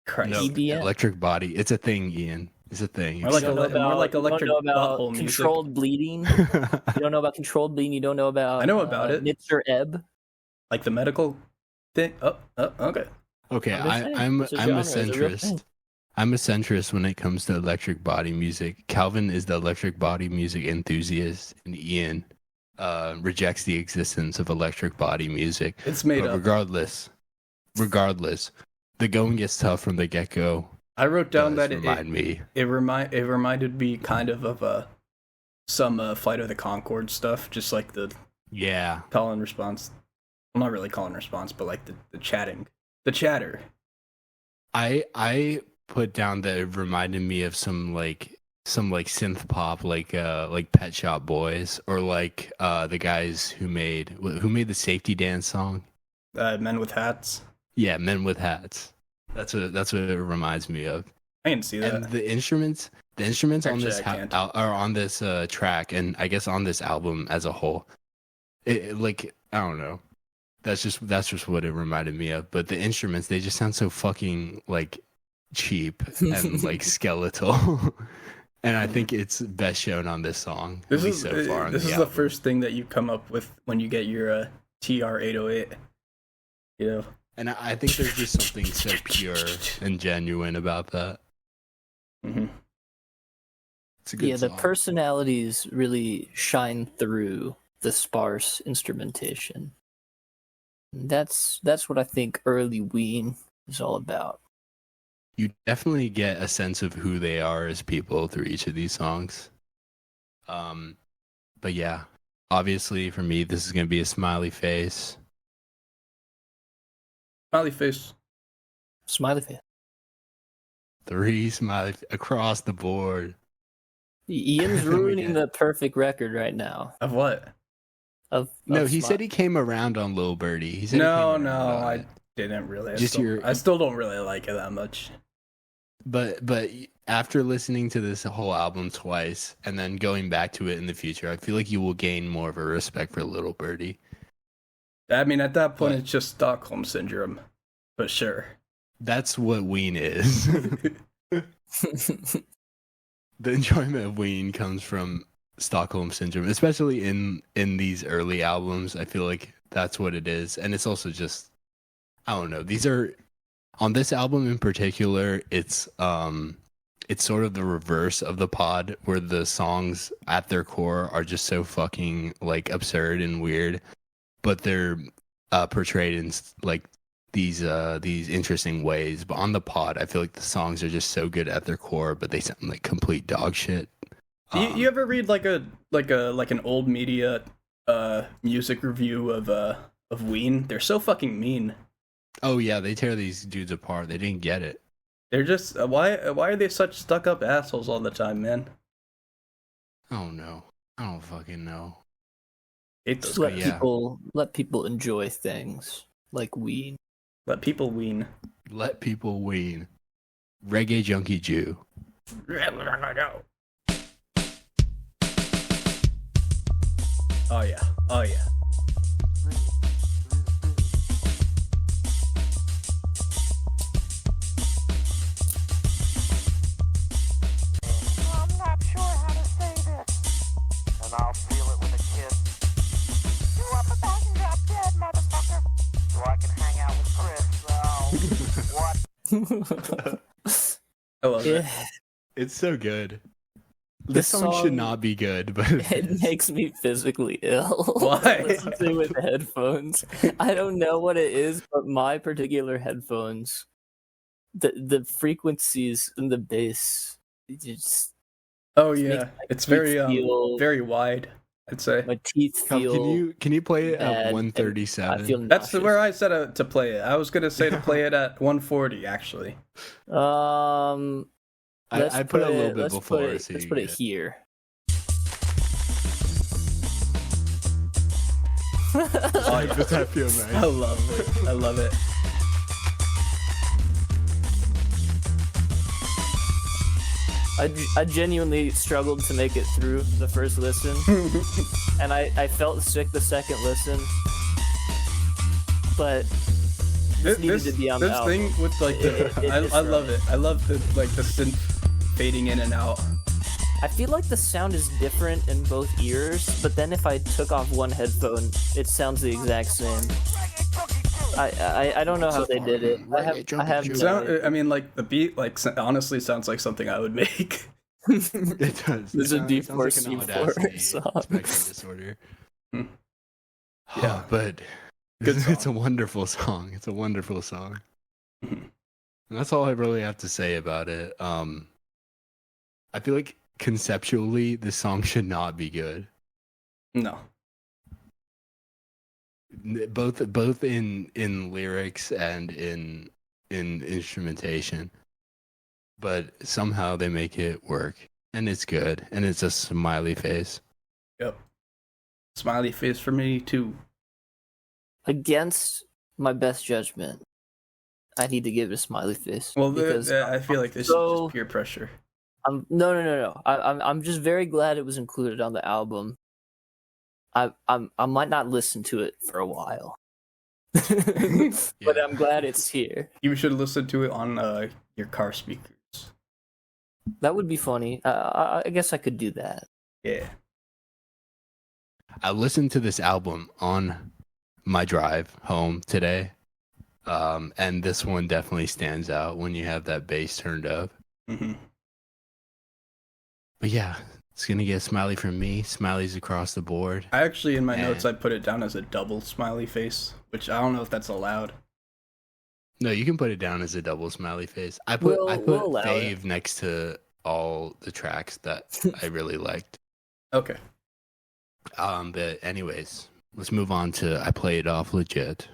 Speaker 2: Christ.
Speaker 1: No,
Speaker 3: EBM?
Speaker 1: electric body. It's a thing, Ian. It's a thing.
Speaker 2: More like
Speaker 3: You don't know
Speaker 2: more like
Speaker 3: you don't
Speaker 2: electric
Speaker 3: know about
Speaker 2: butthole music.
Speaker 3: controlled bleeding. You don't know about controlled bleeding. You don't know about.
Speaker 2: I know about it.
Speaker 3: Nitzer Ebb.
Speaker 2: Like the medical thing? Oh, okay.
Speaker 1: Okay,
Speaker 3: I'm just saying,
Speaker 1: I'm
Speaker 3: it's a
Speaker 1: a
Speaker 3: genre, it's a real
Speaker 1: centrist.
Speaker 3: thing.
Speaker 1: I'm a centrist when it comes to electric body music. Calvin is the electric body music enthusiast, and Ian rejects the existence of electric body music.
Speaker 2: It's made
Speaker 1: But
Speaker 2: up.
Speaker 1: regardless, the going gets tough from the get-go.
Speaker 2: I wrote down
Speaker 1: Does
Speaker 2: that
Speaker 1: remind me.
Speaker 2: it reminded me kind of some Flight of the Conchord stuff, just like the
Speaker 1: Yeah,
Speaker 2: call and response. Well, not really call and response, but like the chatting, the chatter.
Speaker 1: I put down that it reminded me of some synth pop like Pet Shop Boys or like the guys who made the Safety Dance song.
Speaker 2: Men with hats.
Speaker 1: Yeah, Men with Hats. That's what it reminds me of.
Speaker 2: I didn't see that.
Speaker 1: And the instruments on
Speaker 2: Actually,
Speaker 1: this
Speaker 2: I can't.
Speaker 1: are on this track, and I guess on this album as a whole, it like I don't know. that's just what it reminded me of. But the instruments, they just sound so fucking like cheap and like skeletal. And I think it's best shown on this song.
Speaker 2: This
Speaker 1: at
Speaker 2: is
Speaker 1: least so far on
Speaker 2: this
Speaker 1: the
Speaker 2: is the
Speaker 1: album.
Speaker 2: first thing that you come up with when you get your TR-808. You know.
Speaker 1: And I think there's just something so pure and genuine about that.
Speaker 2: Mm-hmm.
Speaker 1: It's a good
Speaker 3: Yeah, the
Speaker 1: song.
Speaker 3: personalities really shine through the sparse instrumentation. That's what I think early Ween is all about.
Speaker 1: You definitely get a sense of who they are as people through each of these songs. But yeah, obviously for me, this is gonna be a smiley face.
Speaker 2: Smiley face.
Speaker 3: Smiley face.
Speaker 1: 3 smiley across the board.
Speaker 3: Ian's
Speaker 1: Then we
Speaker 3: ruining
Speaker 1: get-
Speaker 3: the perfect record right now.
Speaker 2: Of what?
Speaker 1: No, he said he came around on Lil Birdie. He said he
Speaker 2: No,
Speaker 1: came
Speaker 2: no,
Speaker 1: around on
Speaker 2: I
Speaker 1: it.
Speaker 2: didn't really.
Speaker 1: Just
Speaker 2: I still don't really like it that much.
Speaker 1: But after listening to this whole album twice and then going back to it in the future, I feel like you will gain more of a respect for Little Birdie.
Speaker 2: I mean, at that point,
Speaker 1: But-
Speaker 2: it's just Stockholm Syndrome. But sure.
Speaker 1: That's what Ween is. The enjoyment of Ween comes from Stockholm Syndrome, especially in these early albums. I feel like that's what it is. And it's also just, I don't know. These are, on this album in particular, it's sort of the reverse of the pod, where the songs at their core are just so fucking like absurd and weird, but they're portrayed in like these interesting ways. But on the pod, I feel like the songs are just so good at their core, but they sound like complete dog shit.
Speaker 2: You ever read like an old media music review of Ween? They're so fucking mean.
Speaker 1: Oh yeah, they tear these dudes apart. They didn't get it.
Speaker 2: They're just why are they such stuck up assholes all the time, man?
Speaker 1: Oh no, I don't fucking know.
Speaker 2: Hate those
Speaker 3: Just let
Speaker 2: guys.
Speaker 1: yeah.
Speaker 3: let people enjoy things like Ween.
Speaker 2: Let people Ween.
Speaker 1: Let people Ween. Reggae junkie Jew.
Speaker 2: Oh yeah. Oh yeah.
Speaker 5: I'm not sure how to say this. And I'll seal it with a kiss. You up a back and drop dead, motherfucker. So I can hang out with Chris. What?
Speaker 2: I love it.
Speaker 3: Yeah,
Speaker 1: It's so good.
Speaker 3: This
Speaker 1: This song should
Speaker 3: song-
Speaker 1: not be good, but
Speaker 3: it makes me physically ill.
Speaker 2: Why?
Speaker 3: Listen to it with headphones. I don't know what it is, but my particular headphones, the frequencies and the bass, it just
Speaker 2: Oh
Speaker 3: Makes
Speaker 2: yeah.
Speaker 3: my
Speaker 2: It's
Speaker 3: teeth
Speaker 2: very
Speaker 3: feel-
Speaker 2: very wide, I'd say.
Speaker 3: my teeth
Speaker 1: Come,
Speaker 3: feel.
Speaker 1: can you play it
Speaker 3: bad
Speaker 1: at
Speaker 3: and
Speaker 1: 137?
Speaker 3: I feel
Speaker 2: That's
Speaker 3: nauseous.
Speaker 2: where I said to play it. I was gonna say to play it at 140 actually.
Speaker 3: Let's
Speaker 1: I put it a little bit
Speaker 3: let's
Speaker 1: before.
Speaker 3: Put it,
Speaker 1: so
Speaker 3: let's
Speaker 1: you
Speaker 3: put it
Speaker 1: get-
Speaker 3: here.
Speaker 1: Does that feel nice?
Speaker 2: I love it. I love it.
Speaker 3: I genuinely struggled to make it through the first listen, and I felt sick the second listen. But this needed to be on the
Speaker 2: this
Speaker 3: album.
Speaker 2: thing with like the
Speaker 3: It is
Speaker 2: I love it. I love the like the synth fading in and out.
Speaker 3: I feel like the sound is different in both ears, but then if I took off one headphone, it sounds the exact same. I don't know how they did it. I have
Speaker 2: It
Speaker 3: no
Speaker 2: sound,
Speaker 3: idea.
Speaker 2: I mean, like the beat, like honestly, sounds like something I would make.
Speaker 1: It does.
Speaker 3: There's a
Speaker 1: It sounds like an
Speaker 3: D4C4
Speaker 1: Audacity
Speaker 3: song.
Speaker 1: spectrum disorder.
Speaker 2: Hmm.
Speaker 1: Yeah,
Speaker 2: Yeah.
Speaker 1: but
Speaker 2: Good
Speaker 1: it's a
Speaker 2: song.
Speaker 1: wonderful song. It's a wonderful song.
Speaker 2: Mhm.
Speaker 1: And that's all I really have to say about it. I feel like conceptually, this song should not be good.
Speaker 2: No.
Speaker 1: Both in lyrics and in instrumentation, but somehow they make it work, and it's good, and it's a smiley face.
Speaker 2: Yep. Smiley face for me too.
Speaker 3: Against my best judgment, I need to give it a smiley face.
Speaker 2: Well,
Speaker 3: because
Speaker 2: I feel like this is
Speaker 3: so-
Speaker 2: just peer pressure.
Speaker 3: no. I'm just very glad it was included on the album. I might not listen to it for a while, But I'm glad it's here.
Speaker 2: You should listen to it on your car speakers.
Speaker 3: That would be funny. I guess I could do that.
Speaker 2: Yeah.
Speaker 1: I listened to this album on my drive home today, and this one definitely stands out when you have that bass turned up.
Speaker 2: Mm-hmm.
Speaker 1: But yeah, it's gonna get a smiley from me. Smileys across the board.
Speaker 2: I actually, in my notes,
Speaker 1: And-
Speaker 2: I put it down as a double smiley face, which I don't know if that's allowed.
Speaker 1: No, you can put it down as a double smiley face. I put
Speaker 3: We'll allow
Speaker 1: fave next to all the tracks that I really liked.
Speaker 2: Okay.
Speaker 1: But anyways, let's move on to I Play It Off Legit.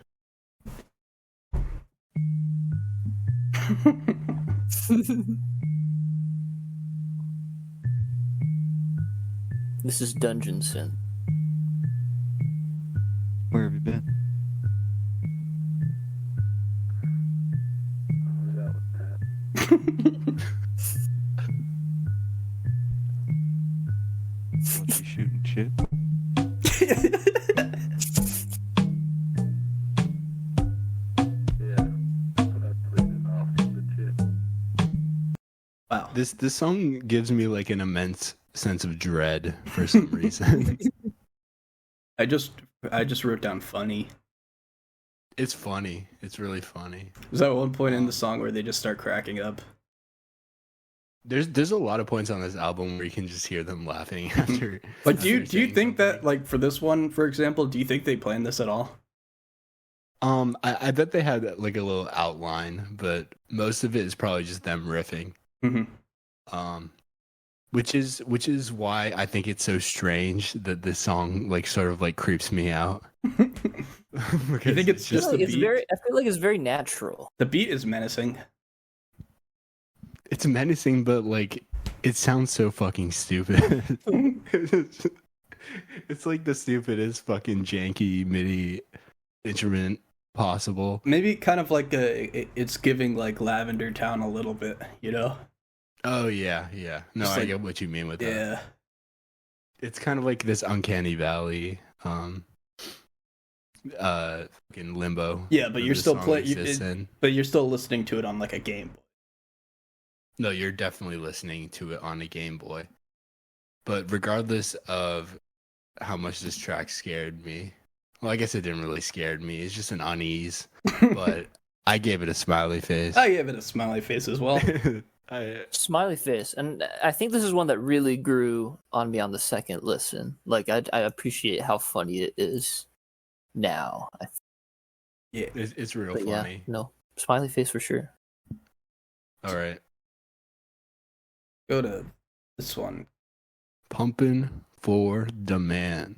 Speaker 3: This is Dungeon Synth.
Speaker 7: Where have you been? What, you shooting shit?
Speaker 2: Wow.
Speaker 1: This song gives me like an immense sense of dread for some reason.
Speaker 2: I just wrote down funny.
Speaker 1: It's funny. It's really funny.
Speaker 2: Is that one point in the song where they just start cracking up?
Speaker 1: There's a lot of points on this album where you can just hear them laughing after.
Speaker 2: But do you
Speaker 1: after saying
Speaker 2: think that,
Speaker 1: something.
Speaker 2: like, for this one, for example, do you think they planned this at all?
Speaker 1: I bet they had like a little outline, but most of it is probably just them riffing.
Speaker 2: Mm-hmm.
Speaker 1: Which is why I think it's so strange that this song like sort of like creeps me out. Because
Speaker 2: You think it's just the beat?
Speaker 3: I feel like it's very natural.
Speaker 2: The beat is menacing.
Speaker 1: it's menacing, but like it sounds so fucking stupid. It's like the stupidest fucking janky MIDI instrument possible.
Speaker 2: Maybe kind of like it's giving like Lavender Town a little bit, you know?
Speaker 1: Oh yeah. No,
Speaker 2: Just
Speaker 1: I
Speaker 2: like-
Speaker 1: get what you mean with that.
Speaker 2: Yeah.
Speaker 1: It's kind of like this uncanny valley, fucking limbo.
Speaker 2: Yeah, but
Speaker 1: that
Speaker 2: you're
Speaker 1: this
Speaker 2: still
Speaker 1: song
Speaker 2: playing.
Speaker 1: exists in.
Speaker 2: But you're still listening to it on like a Game Boy.
Speaker 1: No, you're definitely listening to it on a Game Boy. But regardless of how much this track scared me, well, I guess it didn't really scare me. It's just an unease. But I gave it a smiley face.
Speaker 2: I gave it a smiley face as well.
Speaker 3: Smiley face. And I think this is one that really grew on me on the second listen. Like, I appreciate how funny it is now.
Speaker 2: Yeah.
Speaker 1: It's real
Speaker 3: But yeah,
Speaker 1: funny.
Speaker 3: no, smiley face for sure.
Speaker 1: All right.
Speaker 2: Go to this one.
Speaker 1: Pumping for the man.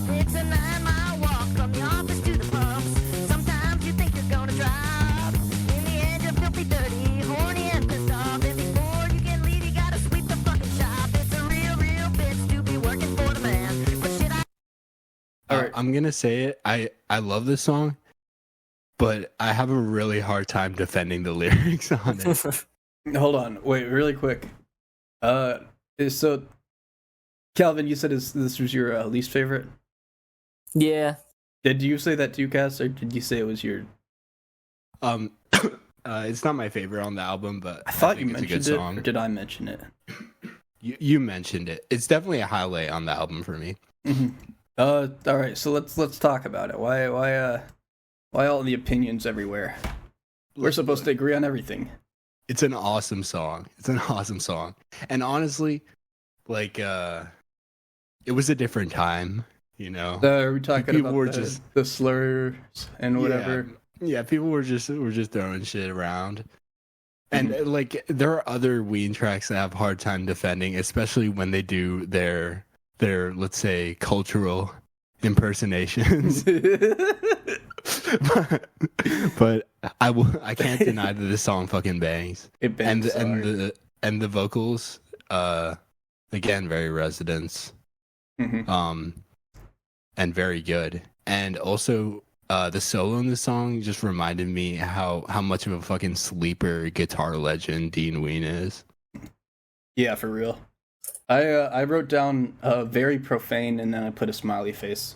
Speaker 5: It's a 9-mile walk from the office to the pumps. Sometimes you think you're gonna drive. In the end, you're filthy, dirty, horny, and pissed off. And before you can leave, you gotta sweep the fucking shop. It's a real bitch to be working for the man. But shit,
Speaker 2: All right.
Speaker 1: I'm gonna say it. I love this song, but I have a really hard time defending the lyrics on it.
Speaker 2: Hold on. Wait, really quick. So, Calvin, you said this was your least favorite?
Speaker 3: Yeah.
Speaker 2: Did you say that too, Cass, or did you say it was your...
Speaker 1: It's not my favorite on the album, but
Speaker 2: I thought you
Speaker 1: think it's a good
Speaker 2: mentioned it,
Speaker 1: song.
Speaker 2: or did I mention it?
Speaker 1: You mentioned it. It's definitely a highlight on the album for me.
Speaker 2: Mm-hmm. All right, so let's talk about it. Why all the opinions everywhere? We're supposed to agree on everything.
Speaker 1: It's an awesome song. And honestly, like it was a different time, you know.
Speaker 2: Are we talking
Speaker 1: People
Speaker 2: about
Speaker 1: were
Speaker 2: the,
Speaker 1: just-
Speaker 2: the slurs and whatever?
Speaker 1: Yeah, people were just throwing shit around. And like there are other Ween tracks that I have a hard time defending, especially when they do their let's say cultural impersonations. but I can't deny that this song fucking bangs.
Speaker 2: It bangs
Speaker 1: And the vocals again very Residents.
Speaker 2: Mhm.
Speaker 1: And very good. And also the solo in the song just reminded me how much of a fucking sleeper guitar legend Dean Ween is.
Speaker 2: Yeah, for real. I wrote down very profane and then I put a smiley face.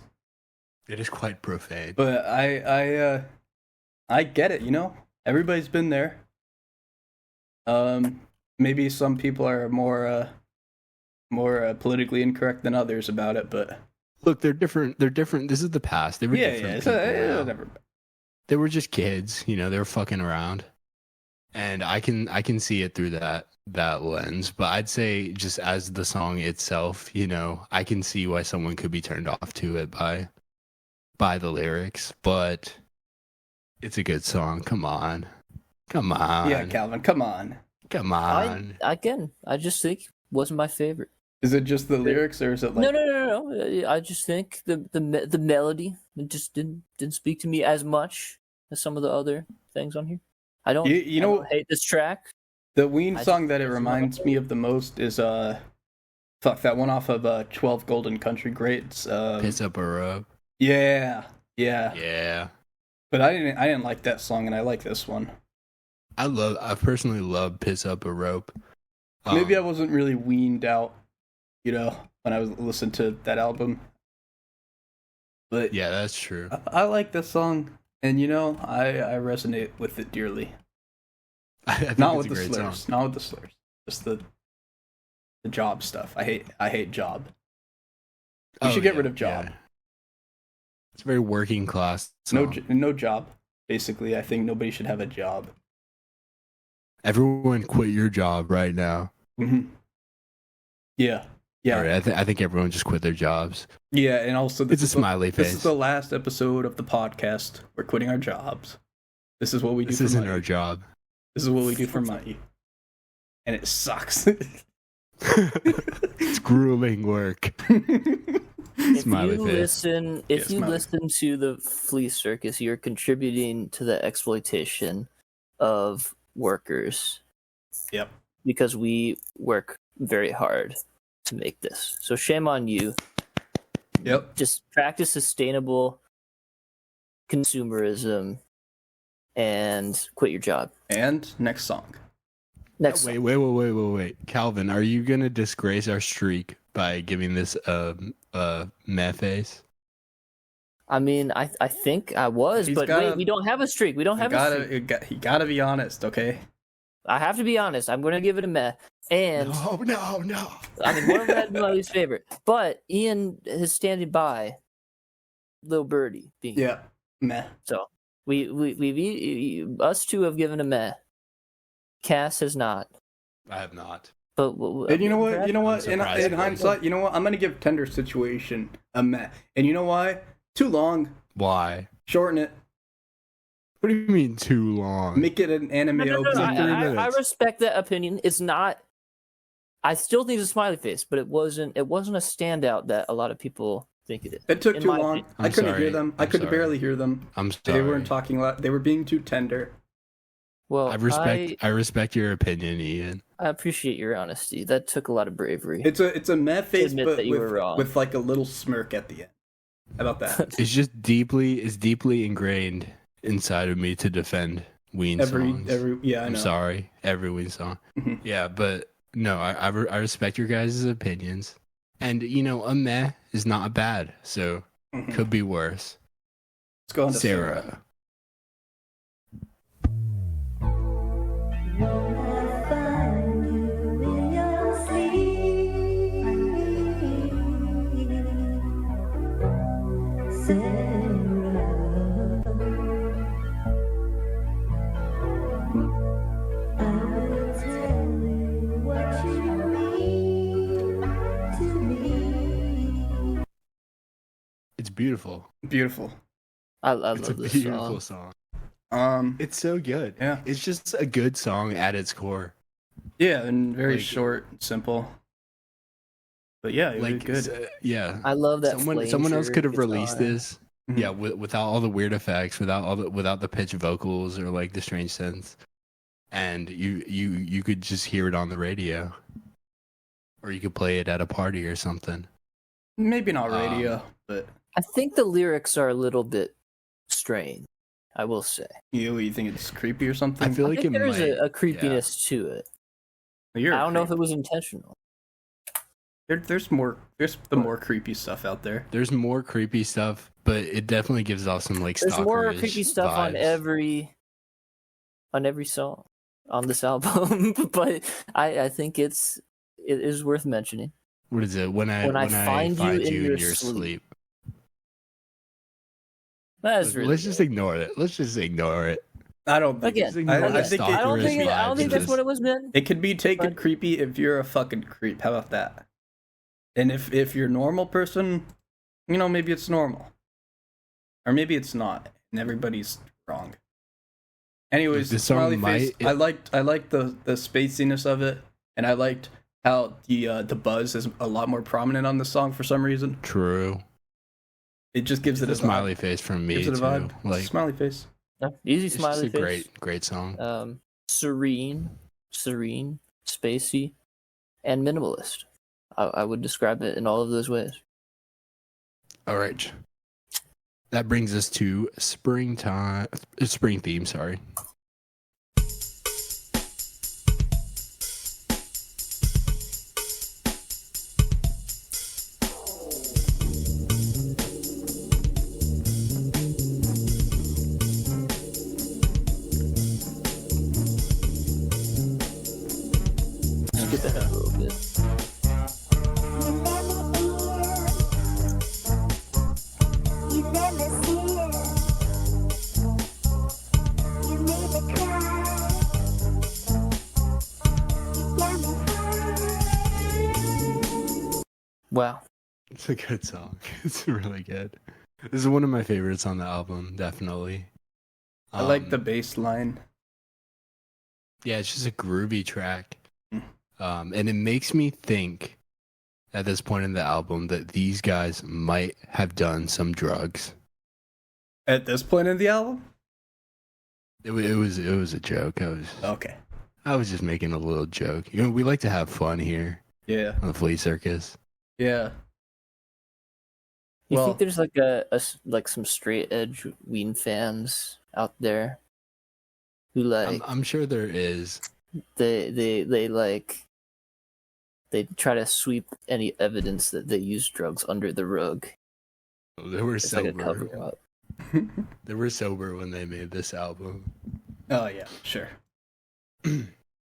Speaker 1: It is quite profane.
Speaker 2: But I get it. You know, everybody's been there. Maybe some people are more politically incorrect than others about it, but
Speaker 1: Look, they're different. They're different. This is the past. They were different
Speaker 2: it's
Speaker 1: people now.
Speaker 2: whatever.
Speaker 1: They were just kids, you know, they were fucking around. And I can see it through that lens. But I'd say just as the song itself, you know, I can see why someone could be turned off to it by the lyrics. But it's a good song. Come on. Come on.
Speaker 2: Yeah, Calvin, come on.
Speaker 1: Come on.
Speaker 3: I just think wasn't my favorite.
Speaker 2: Is it just the lyrics, or is it like
Speaker 3: No. I just think the melody just didn't speak to me as much as some of the other things on here. I don't.
Speaker 2: You
Speaker 3: I
Speaker 2: know-
Speaker 3: don't hate this track.
Speaker 2: the Ween
Speaker 3: I
Speaker 2: song
Speaker 3: just-
Speaker 2: that it reminds me of the most is that one off of 12 Golden Country Greats.
Speaker 1: Piss up a rope.
Speaker 2: Yeah.
Speaker 1: Yeah.
Speaker 2: But I didn't like that song, and I like this one.
Speaker 1: I personally love Piss Up a Rope.
Speaker 2: Maybe I wasn't really weaned out, you know, when I was listening to that album. But
Speaker 1: Yeah, that's true.
Speaker 2: I like this song, and you know, I resonate with it dearly.
Speaker 1: I think
Speaker 2: Not
Speaker 1: it's
Speaker 2: with
Speaker 1: a
Speaker 2: the
Speaker 1: great
Speaker 2: slurs.
Speaker 1: song.
Speaker 2: Not with the slurs. Just the job stuff. I hate job. We
Speaker 1: Oh,
Speaker 2: should get
Speaker 1: yeah,
Speaker 2: rid of job.
Speaker 1: yeah. It's a very working class
Speaker 2: No
Speaker 1: song.
Speaker 2: no job. Basically, I think nobody should have a job.
Speaker 1: Everyone quit your job right now.
Speaker 2: Mm-hmm. Yeah.
Speaker 1: All right, I think everyone just quit their jobs.
Speaker 2: Yeah, and also
Speaker 1: It's a smiley
Speaker 2: This
Speaker 1: face.
Speaker 2: is the last episode of the podcast. We're quitting our jobs. This is what we do
Speaker 1: This
Speaker 2: for
Speaker 1: isn't
Speaker 2: money.
Speaker 1: our job.
Speaker 2: This is what we do for money. And it sucks.
Speaker 1: It's grueling work.
Speaker 3: If
Speaker 1: Smiley
Speaker 3: you
Speaker 1: face.
Speaker 3: listen, if
Speaker 2: Yeah,
Speaker 3: you
Speaker 2: smiley.
Speaker 3: listen to the flea circus, you're contributing to the exploitation of workers.
Speaker 2: Yep.
Speaker 3: Because we work very hard to make this. So shame on you.
Speaker 2: Yep.
Speaker 3: Just practice sustainable consumerism and quit your job.
Speaker 2: And next song.
Speaker 3: Next.
Speaker 1: Wait. Calvin, are you gonna disgrace our streak by giving this a meh face?
Speaker 3: I mean, I think I was,
Speaker 2: He's
Speaker 3: but
Speaker 2: gotta-
Speaker 3: wait, we don't have a streak. We don't have a streak.
Speaker 2: You gotta be honest, okay?
Speaker 3: I have to be honest. I'm going to give it a meh. And
Speaker 1: No.
Speaker 3: I mean, one of them had been my least favorite. But Ian is standing by Lil Birdie being
Speaker 2: Yeah. Meh.
Speaker 3: so us two have given a meh. Cass has not.
Speaker 1: I have not.
Speaker 3: But
Speaker 2: And you know what? You know what? In
Speaker 1: surprised.
Speaker 2: hindsight, you know what? I'm gonna give Tender Situation a meh. And you know why? Too long.
Speaker 1: Why?
Speaker 2: Shorten it.
Speaker 1: What do you mean too long?
Speaker 2: Make it an anime
Speaker 3: No,
Speaker 2: opening.
Speaker 1: like 3
Speaker 3: I
Speaker 1: minutes.
Speaker 3: respect that opinion. It's not. I still think it's a smiley face, but it wasn't. It wasn't a standout that a lot of people think it is.
Speaker 2: It took
Speaker 3: in
Speaker 2: too
Speaker 3: my
Speaker 2: long.
Speaker 3: opinion.
Speaker 2: I
Speaker 1: I'm
Speaker 2: couldn't
Speaker 1: sorry.
Speaker 2: hear them. I
Speaker 1: I'm
Speaker 2: could
Speaker 1: sorry.
Speaker 2: barely hear them.
Speaker 1: I'm sorry.
Speaker 2: They weren't talking loud. They were being too tender.
Speaker 3: Well,
Speaker 1: I respect your opinion, Ian.
Speaker 3: I appreciate your honesty. That took a lot of bravery.
Speaker 2: It's a meh face,
Speaker 3: admit
Speaker 2: but
Speaker 3: that you were wrong.
Speaker 2: with like a little smirk at the end. How about that?
Speaker 1: It's just deeply ingrained inside of me to defend Ween songs.
Speaker 2: Yeah, I
Speaker 1: I'm
Speaker 2: know.
Speaker 1: sorry, every Ween song.
Speaker 2: Mhm.
Speaker 1: Yeah, but no, I respect your guys' opinions, and you know, a meh is not bad, so
Speaker 2: Mhm.
Speaker 1: could be worse.
Speaker 2: Let's go on to
Speaker 1: Sarah. It's beautiful.
Speaker 2: Beautiful.
Speaker 3: I
Speaker 1: It's a
Speaker 3: love this
Speaker 1: beautiful
Speaker 3: song.
Speaker 1: song. It's so good.
Speaker 2: Yeah.
Speaker 1: It's just a good song at its core.
Speaker 2: Yeah, and very
Speaker 1: Like-
Speaker 2: short, and simple. But yeah, it was
Speaker 1: Like,
Speaker 2: good.
Speaker 1: yeah.
Speaker 3: I love that.
Speaker 1: Someone else could have
Speaker 3: flanger
Speaker 1: released
Speaker 3: guitar.
Speaker 1: this.
Speaker 2: Mhm.
Speaker 1: Yeah, without all the weird effects, without the pitch vocals or like the strange synths, and you could just hear it on the radio, or you could play it at a party or something.
Speaker 2: Maybe not radio, but
Speaker 3: I think the lyrics are a little bit strange. I will say.
Speaker 2: you think it's creepy or something?
Speaker 1: I feel like
Speaker 3: think
Speaker 1: it
Speaker 3: there's
Speaker 1: might.
Speaker 3: a creepiness to it.
Speaker 2: You're
Speaker 3: I
Speaker 2: a
Speaker 3: don't know if
Speaker 2: creep.
Speaker 3: it was intentional.
Speaker 2: There's the more creepy stuff out there.
Speaker 1: There's more creepy stuff, but it definitely gives off some like
Speaker 3: There's more
Speaker 1: stalkerish
Speaker 3: creepy stuff
Speaker 1: vibes.
Speaker 3: on every song on this album, but I think it is worth mentioning.
Speaker 1: What is it? When I find you in your sleep.
Speaker 3: That's really
Speaker 1: Let's
Speaker 3: good.
Speaker 1: just ignore it. Let's just ignore it.
Speaker 2: I don't think.
Speaker 3: Again,
Speaker 2: I think
Speaker 3: I don't think that's what it was meant.
Speaker 2: it could be taken
Speaker 3: But-
Speaker 2: creepy if you're a fucking creep. How about that? And if you're a normal person, you know, maybe it's normal, or maybe it's not, and everybody's wrong. Anyways,
Speaker 1: This song
Speaker 2: Smiley Face.
Speaker 1: might-
Speaker 2: I liked the spaciness of it, and I liked how the buzz is a lot more prominent on the song for some reason.
Speaker 1: True.
Speaker 2: It just gives it a
Speaker 1: The smiley face from me
Speaker 2: Gives it a
Speaker 1: too.
Speaker 2: vibe.
Speaker 1: Like
Speaker 2: Smiley face.
Speaker 3: No, easy
Speaker 1: it's
Speaker 3: smiley
Speaker 1: just a
Speaker 3: face.
Speaker 1: great song.
Speaker 3: Serene, spacey, and minimalist. I would describe it in all of those ways.
Speaker 1: All right. That brings us to spring theme, sorry.
Speaker 3: Skip ahead a little bit. Wow.
Speaker 1: It's a good song. It's really good. This is one of my favorites on the album, definitely.
Speaker 2: I like the bass line.
Speaker 1: Yeah, it's just a groovy track.
Speaker 2: Mm.
Speaker 1: And it makes me think at this point in the album that these guys might have done some drugs.
Speaker 2: At this point in the album?
Speaker 1: It was a joke.
Speaker 2: Okay.
Speaker 1: I was just making a little joke. You know, we like to have fun here
Speaker 2: Yeah.
Speaker 1: on the Flea Circus.
Speaker 2: Yeah.
Speaker 3: You
Speaker 2: Well-
Speaker 3: think there's like some straight edge Ween fans out there who like
Speaker 1: I'm sure there is.
Speaker 3: they try to sweep any evidence that they use drugs under the rug.
Speaker 1: They were
Speaker 3: It's like a
Speaker 1: sober.
Speaker 3: cover up.
Speaker 1: They were sober when they made this album.
Speaker 2: Oh yeah, sure.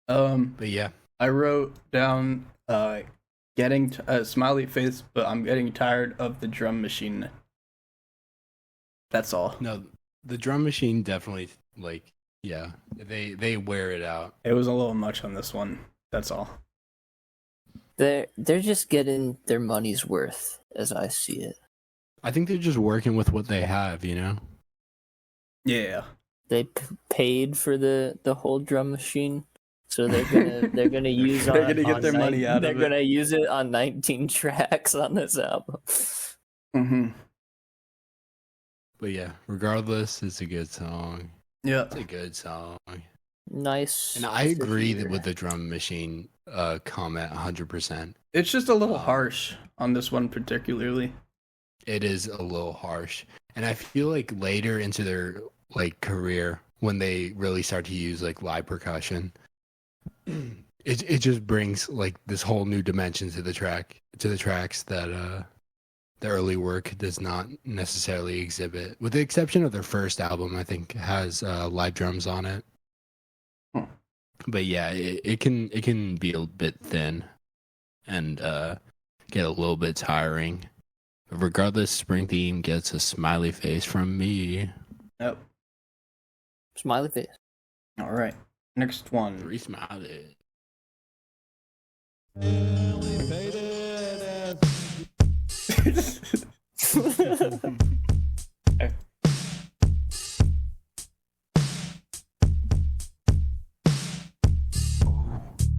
Speaker 1: But yeah,
Speaker 2: I wrote down getting a smiley face, but I'm getting tired of the drum machine. That's all.
Speaker 1: no, the drum machine definitely they wear it out.
Speaker 2: It was a little much on this one. That's all.
Speaker 3: They're just getting their money's worth, as I see it.
Speaker 1: I think they're just working with what they have, you know.
Speaker 2: Yeah.
Speaker 3: They paid for the whole drum machine, so they're gonna use.
Speaker 2: They're gonna get their money out of it.
Speaker 3: They're gonna use it on 19 tracks on this album.
Speaker 2: Mm-hmm.
Speaker 1: But yeah, regardless, it's a good song.
Speaker 2: Yeah.
Speaker 1: It's a good song,
Speaker 3: Nice.
Speaker 1: and I agree that with the drum machine comment 100%.
Speaker 2: It's just a little harsh on this one particularly.
Speaker 1: It is a little harsh, and I feel like later into their like career when they really start to use like live percussion, it just brings like this whole new dimension to the tracks that the early work does not necessarily exhibit, with the exception of their first album. I think has live drums on it.
Speaker 2: Hmm.
Speaker 1: But yeah, it can be a bit thin and get a little bit tiring. But regardless, Spring Theme gets a smiley face from me.
Speaker 2: Yep.
Speaker 3: Smiley face.
Speaker 2: All right. Next one.
Speaker 1: 3 smileys.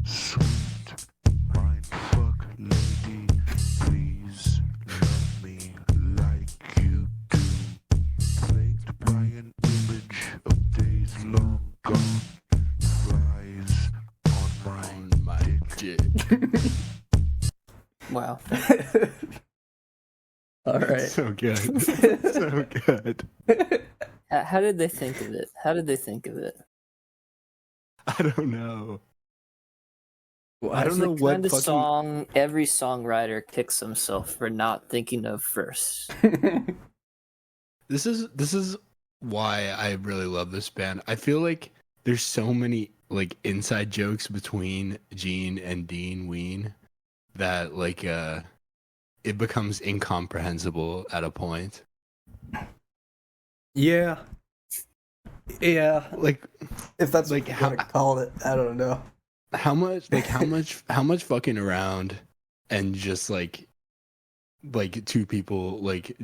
Speaker 4: Sweet mindfuck lady, please love me like you do. Plagued by an image of days long gone, flies on my
Speaker 1: Dick.
Speaker 3: Wow.
Speaker 2: All right.
Speaker 1: So good. So good.
Speaker 3: How did they think of it? How did they think of it?
Speaker 1: I don't know. I don't
Speaker 3: That's
Speaker 1: know
Speaker 3: the
Speaker 1: what
Speaker 3: kind of
Speaker 1: fucking.
Speaker 3: song every songwriter kicks himself for not thinking of first.
Speaker 1: This is why I really love this band. I feel like there's so many like inside jokes between Gene and Dean Ween that like it becomes incomprehensible at a point.
Speaker 2: Yeah. Yeah.
Speaker 1: Like
Speaker 2: If that's
Speaker 1: Like,
Speaker 2: what you
Speaker 1: how-
Speaker 2: want to call it, I don't know.
Speaker 1: how much fucking around and just like two people like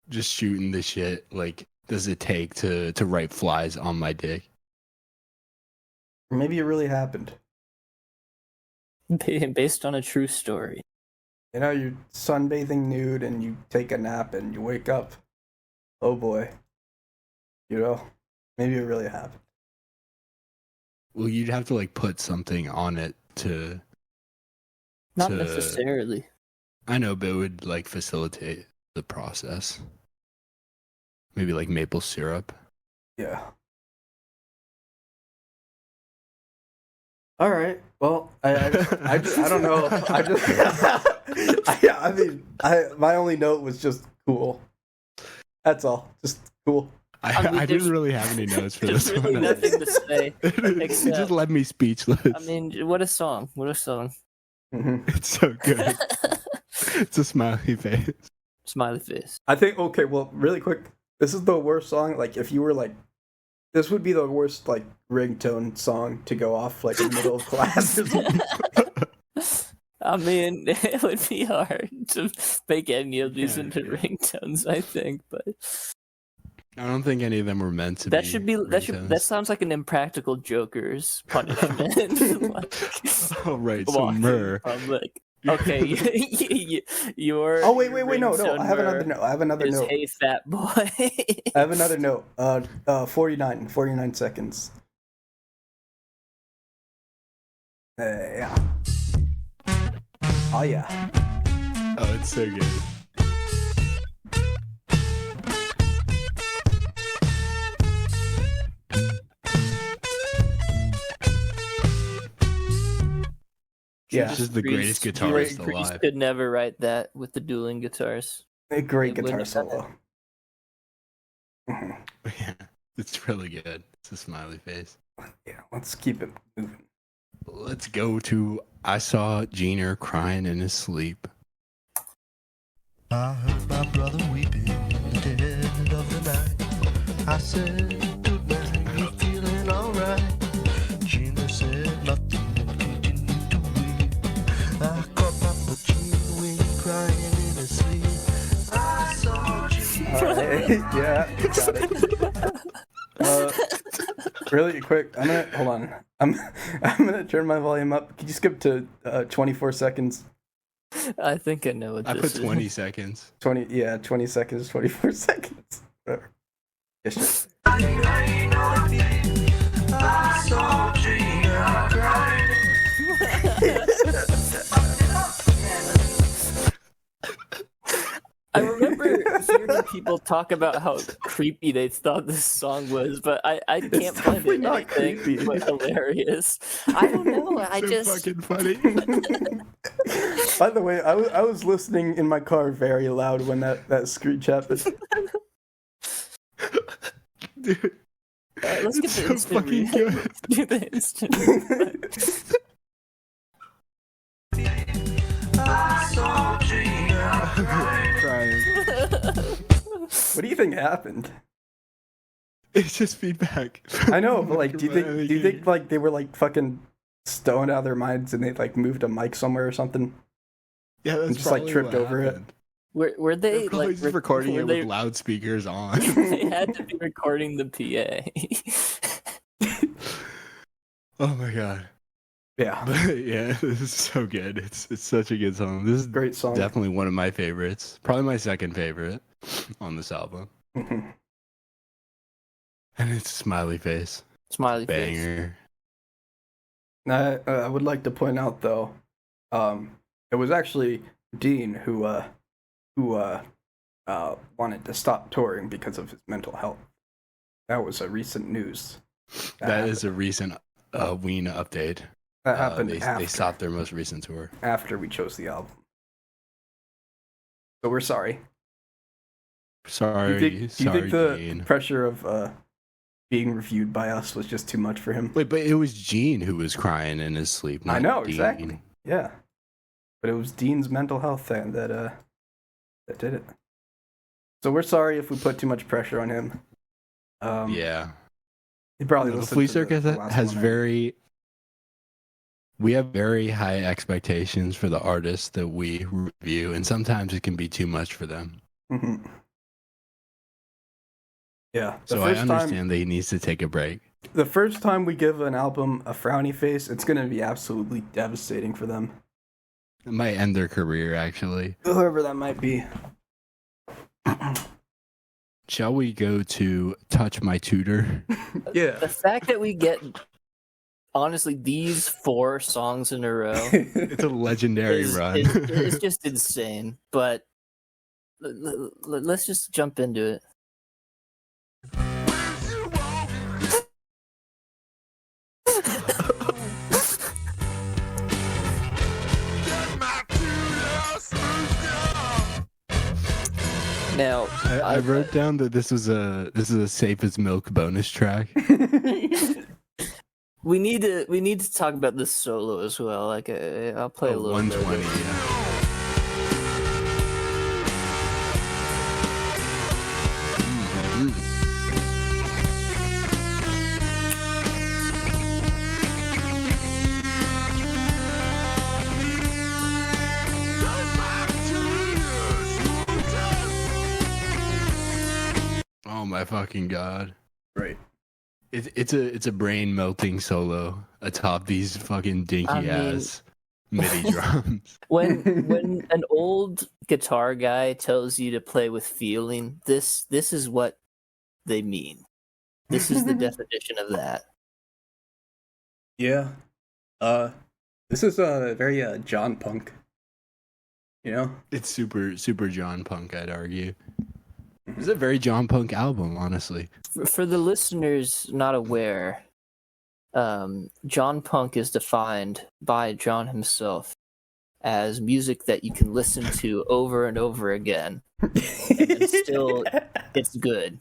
Speaker 1: just shooting the shit like does it take to write flies on my dick?
Speaker 2: Maybe it really happened.
Speaker 3: Based on a true story.
Speaker 2: You know, you're sunbathing nude and you take a nap and you wake up. Oh boy. You know, maybe it really happened.
Speaker 1: Well, you'd have to like put something on it to.
Speaker 3: Not
Speaker 1: to-
Speaker 3: necessarily.
Speaker 1: I know, but it would like facilitate the process. Maybe like maple syrup.
Speaker 2: Yeah. All right. Well, I don't know. I mean, my only note was just cool. That's all. Just cool.
Speaker 3: I mean,
Speaker 1: I
Speaker 3: there's-
Speaker 1: didn't really have any notes for
Speaker 3: There's
Speaker 1: this
Speaker 3: really
Speaker 1: one.
Speaker 3: nothing to say.
Speaker 1: It
Speaker 3: except-
Speaker 1: just left me speechless.
Speaker 3: I mean, what a song. What a song.
Speaker 2: Mhm.
Speaker 1: It's so good. It's a smiley face.
Speaker 3: Smiley face.
Speaker 2: I think. Okay. Well, really quick. This is the worst song. Like, if you were like, this would be the worst like ringtone song to go off like in the middle of class.
Speaker 3: I mean, it would be hard to make any of these
Speaker 1: Yeah,
Speaker 3: into
Speaker 1: yeah.
Speaker 3: ringtones, I think, but
Speaker 1: I don't think any of them were meant to
Speaker 3: that
Speaker 1: be.
Speaker 3: should be that
Speaker 1: ringtones.
Speaker 3: sounds like an Impractical Joker's punishment. Like,
Speaker 1: Oh right, so
Speaker 3: walking in
Speaker 1: Myrrh.
Speaker 3: public. Okay, your
Speaker 2: Oh wait, no.
Speaker 3: ringtone
Speaker 2: I have another
Speaker 3: Myrrh
Speaker 2: note. I have another
Speaker 3: is
Speaker 2: note.
Speaker 3: Hey Fat Boy.
Speaker 2: I have another note. 49 seconds. Yeah. Oh yeah.
Speaker 1: Oh, it's so good.
Speaker 2: Yeah.
Speaker 1: This is the greatest
Speaker 3: Grease
Speaker 1: guitarist
Speaker 3: Grease
Speaker 1: alive.
Speaker 3: could never write that with the dueling guitars.
Speaker 2: A great
Speaker 3: It
Speaker 2: guitar
Speaker 3: wouldn't have
Speaker 2: solo. Mhm.
Speaker 1: Yeah, it's really good. It's a smiley face.
Speaker 2: Yeah, let's keep it moving.
Speaker 1: Let's go to I saw Jeaner crying in his sleep.
Speaker 8: I heard my brother weeping in the dead of the night. I said, good night, you feeling alright? Gina said, nothing, and continued to weep. I caught Papa Gene when he crying in his sleep. I saw Gene.
Speaker 2: Alright, yeah, got it. Really quick, hold on. I'm gonna turn my volume up. Could you skip to 24 seconds?
Speaker 3: I think I know what
Speaker 1: I
Speaker 3: this
Speaker 1: put
Speaker 3: is.
Speaker 1: 20 seconds.
Speaker 2: 20 seconds, 24 seconds. Whatever. Yes, sure.
Speaker 8: I saw Gina crying.
Speaker 3: I remember hearing people talk about how creepy they thought this song was, but I can't find
Speaker 2: definitely
Speaker 3: it
Speaker 2: not
Speaker 3: anything
Speaker 2: creepy.
Speaker 3: but hilarious. I don't know. I
Speaker 1: So
Speaker 3: just
Speaker 1: fucking funny.
Speaker 2: By the way, I was listening in my car very loud when that screech happened.
Speaker 1: Dude,
Speaker 3: let's get
Speaker 1: it's
Speaker 3: the
Speaker 1: so
Speaker 3: instant
Speaker 1: fucking
Speaker 3: read.
Speaker 1: good.
Speaker 3: Let's do the instant read.
Speaker 8: I saw Gina crying.
Speaker 1: Crying.
Speaker 2: What do you think happened?
Speaker 1: It's just feedback.
Speaker 2: I know, but like, do you think like they were like fucking stoned out of their minds and they like moved a mic somewhere or something?
Speaker 1: Yeah, that's
Speaker 2: just, like,
Speaker 1: probably
Speaker 2: tripped
Speaker 1: what
Speaker 2: over it?
Speaker 1: happened.
Speaker 3: Were
Speaker 1: They're
Speaker 3: they
Speaker 1: probably
Speaker 3: like
Speaker 1: just recording
Speaker 3: were
Speaker 1: it
Speaker 3: they,
Speaker 1: with loudspeakers on.
Speaker 3: They had to be recording the PA.
Speaker 1: Oh my god.
Speaker 2: Yeah,
Speaker 1: But yeah, this is so good. It's such a good song. This is
Speaker 2: great song.
Speaker 1: definitely one of my favorites. Probably my second favorite on this album.
Speaker 2: Mhm.
Speaker 1: And it's Smiley Face.
Speaker 3: Smiley face.
Speaker 1: Banger.
Speaker 2: I would like to point out though, it was actually Dean who wanted to stop touring because of his mental health. That was a recent news.
Speaker 1: That is a recent Ween update.
Speaker 2: That happened
Speaker 1: they
Speaker 2: after,
Speaker 1: stopped their most recent tour.
Speaker 2: after we chose the album. So we're sorry.
Speaker 1: Sorry,
Speaker 2: Do you think the
Speaker 1: Gene.
Speaker 2: pressure of being reviewed by us was just too much for him?
Speaker 1: Wait, but it was Gene who was crying in his sleep.
Speaker 2: I
Speaker 1: not
Speaker 2: know,
Speaker 1: Dean.
Speaker 2: exactly. Yeah. But it was Dean's mental health thing that did it. So we're sorry if we put too much pressure on him.
Speaker 1: Yeah.
Speaker 2: He probably
Speaker 1: The
Speaker 2: listened
Speaker 1: Flea
Speaker 2: to
Speaker 1: Circus
Speaker 2: the last
Speaker 1: has
Speaker 2: one,
Speaker 1: we have very high expectations for the artists that we review, and sometimes it can be too much for them.
Speaker 2: Mhm. Yeah.
Speaker 1: So I understand that he needs to take a break.
Speaker 2: The first time we give an album a frowny face, it's going to be absolutely devastating for them.
Speaker 1: It might end their career, actually.
Speaker 2: Whoever that might be.
Speaker 1: Shall we go to Touch My Tutor?
Speaker 2: Yeah.
Speaker 3: The fact that we get, honestly, these 4 songs in a row
Speaker 1: It's a legendary run.
Speaker 3: is just insane. But let's just jump into it. Now,
Speaker 1: I wrote down that this is a safe as milk bonus track.
Speaker 3: we need to talk about this solo as well. Like, I'll play a little
Speaker 1: 120.
Speaker 3: bit.
Speaker 1: Yeah. Oh my fucking god!
Speaker 2: Right.
Speaker 1: It's a brain melting solo atop these fucking dinky
Speaker 3: I mean-
Speaker 1: ass MIDI drums.
Speaker 3: When an old guitar guy tells you to play with feeling, this is what they mean. This is the definition of that.
Speaker 2: Yeah. This is very John Punk. You know?
Speaker 1: It's super John Punk, I'd argue. It's a very John Punk album, honestly.
Speaker 3: For the listeners not aware, John Punk is defined by John himself as music that you can listen to over and over again, and still it's good.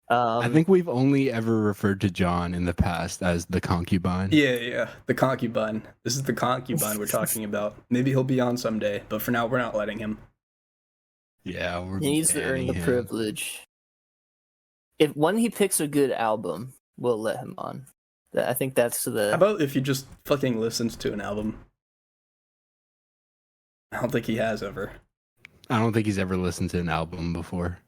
Speaker 1: I think we've only ever referred to John in the past as the concubine.
Speaker 2: Yeah. The concubine. This is the concubine we're talking about. Maybe he'll be on someday, but for now we're not letting him.
Speaker 1: Yeah, we're
Speaker 3: He needs to earn
Speaker 1: banning
Speaker 3: the
Speaker 1: him.
Speaker 3: privilege. When he picks a good album, we'll let him on. I think that's
Speaker 2: How
Speaker 3: the.
Speaker 2: about if he just fucking listens to an album? I don't think he has ever.
Speaker 1: I don't think he's ever listened to an album before.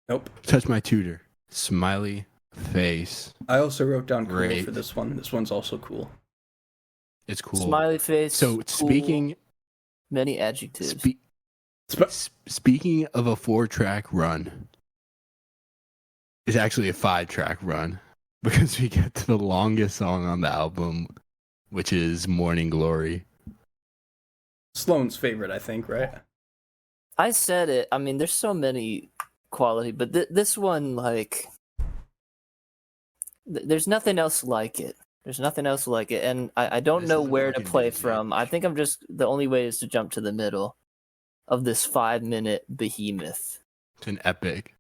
Speaker 2: Nope.
Speaker 1: Touch My Tutor. Smiley face.
Speaker 2: I also wrote down cool
Speaker 1: Great.
Speaker 2: for this one. This one's also cool.
Speaker 1: It's cool.
Speaker 3: Smiley face.
Speaker 1: So
Speaker 3: cool,
Speaker 1: speaking
Speaker 3: many adjectives.
Speaker 1: speaking of a 4-track run, it's actually a 5-track run because we get to the longest song on the album, which is Morning Glory.
Speaker 2: Sloane's favorite, I think, right?
Speaker 3: I said it. I mean, there's so many quality, but this one, like, there's nothing else like it. There's nothing else like it, and I don't
Speaker 1: This
Speaker 3: know
Speaker 1: is a
Speaker 3: where to
Speaker 1: fucking
Speaker 3: play
Speaker 1: doozy.
Speaker 3: from. I think the only way is to jump to the middle of this 5-minute behemoth.
Speaker 1: It's an epic.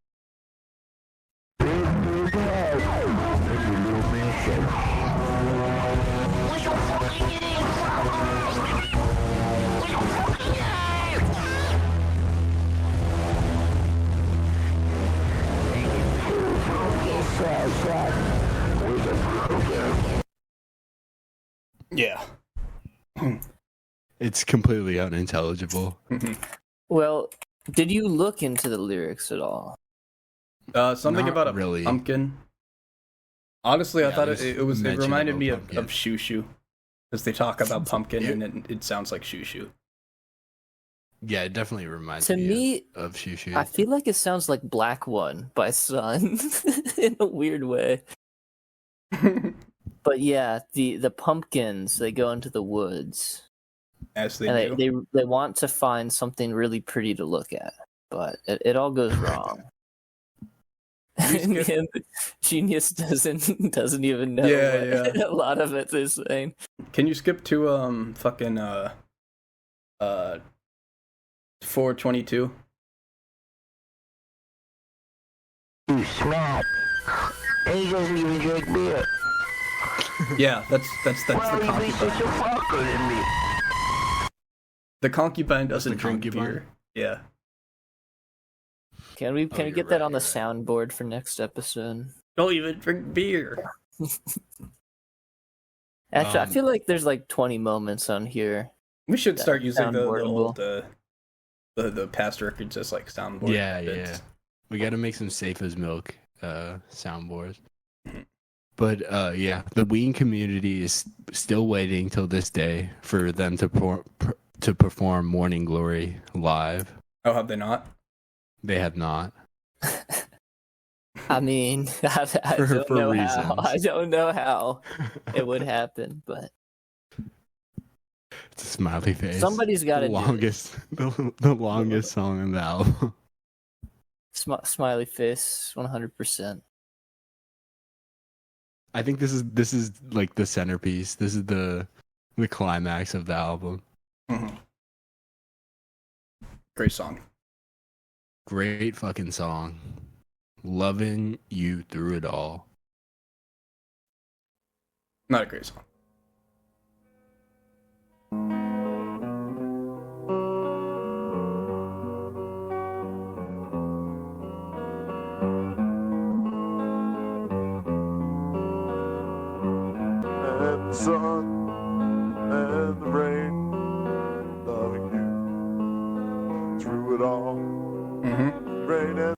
Speaker 2: Yeah.
Speaker 1: It's completely unintelligible.
Speaker 3: Well, did you look into the lyrics at all?
Speaker 2: Something
Speaker 1: Not
Speaker 2: about a
Speaker 1: really.
Speaker 2: pumpkin. Honestly, I
Speaker 1: Yeah,
Speaker 2: thought
Speaker 1: there's
Speaker 2: it
Speaker 1: mention
Speaker 2: reminded
Speaker 1: of a
Speaker 2: me
Speaker 1: pumpkin.
Speaker 2: of Shoo Shoo. Because they talk about pumpkin
Speaker 1: Yeah.
Speaker 2: and it sounds like Shoo Shoo.
Speaker 1: Yeah, it definitely reminds
Speaker 3: To
Speaker 1: me
Speaker 3: me,
Speaker 1: of Shoo Shoo.
Speaker 3: I feel like it sounds like Black One by Sun in a weird way. But yeah, the pumpkins, they go into the woods
Speaker 2: As they
Speaker 3: and
Speaker 2: do.
Speaker 3: they want to find something really pretty to look at, but it all goes wrong. And Genius doesn't even know
Speaker 2: Yeah,
Speaker 3: what a lot of it is saying.
Speaker 2: Can you skip to fucking 422?
Speaker 9: You smack. And you don't even drink beer.
Speaker 2: Yeah, that's the
Speaker 9: Well, you be such a
Speaker 2: concubine.
Speaker 9: fucker than me.
Speaker 2: The concubine doesn't
Speaker 1: The
Speaker 2: drink
Speaker 1: concubine?
Speaker 2: beer. Yeah.
Speaker 3: Can we
Speaker 1: you're
Speaker 3: get that
Speaker 1: right,
Speaker 3: on the
Speaker 1: you're right.
Speaker 3: soundboard for next episode?
Speaker 2: Don't even drink beer.
Speaker 3: Actually, I
Speaker 1: Um,
Speaker 3: feel like there's like 20 moments on here.
Speaker 2: We should
Speaker 3: That
Speaker 2: start using the
Speaker 3: soundboardable.
Speaker 2: old the past records as like soundboard.
Speaker 1: Yeah,
Speaker 2: bits.
Speaker 1: yeah. We got to make some safe as milk soundboards.
Speaker 2: Mhm.
Speaker 1: But yeah, the Ween community is still waiting till this day for them to perform Morning Glory live.
Speaker 2: Oh, have they not?
Speaker 1: They have not.
Speaker 3: I mean, I don't
Speaker 1: For
Speaker 3: know
Speaker 1: reasons.
Speaker 3: how. I don't know how it would happen, but
Speaker 1: It's a smiley face.
Speaker 3: somebody's got to
Speaker 1: the
Speaker 3: do it.
Speaker 1: longest, the longest song in the album.
Speaker 3: Smiley face, 100%.
Speaker 1: I think this is like the centerpiece. This is the climax of the album.
Speaker 2: Mhm. Great song.
Speaker 1: Great fucking song. Loving you through it all.
Speaker 2: Not a great song.
Speaker 4: And the sun and the rain, loving you through it all.
Speaker 2: Mm-hmm.
Speaker 4: Rain and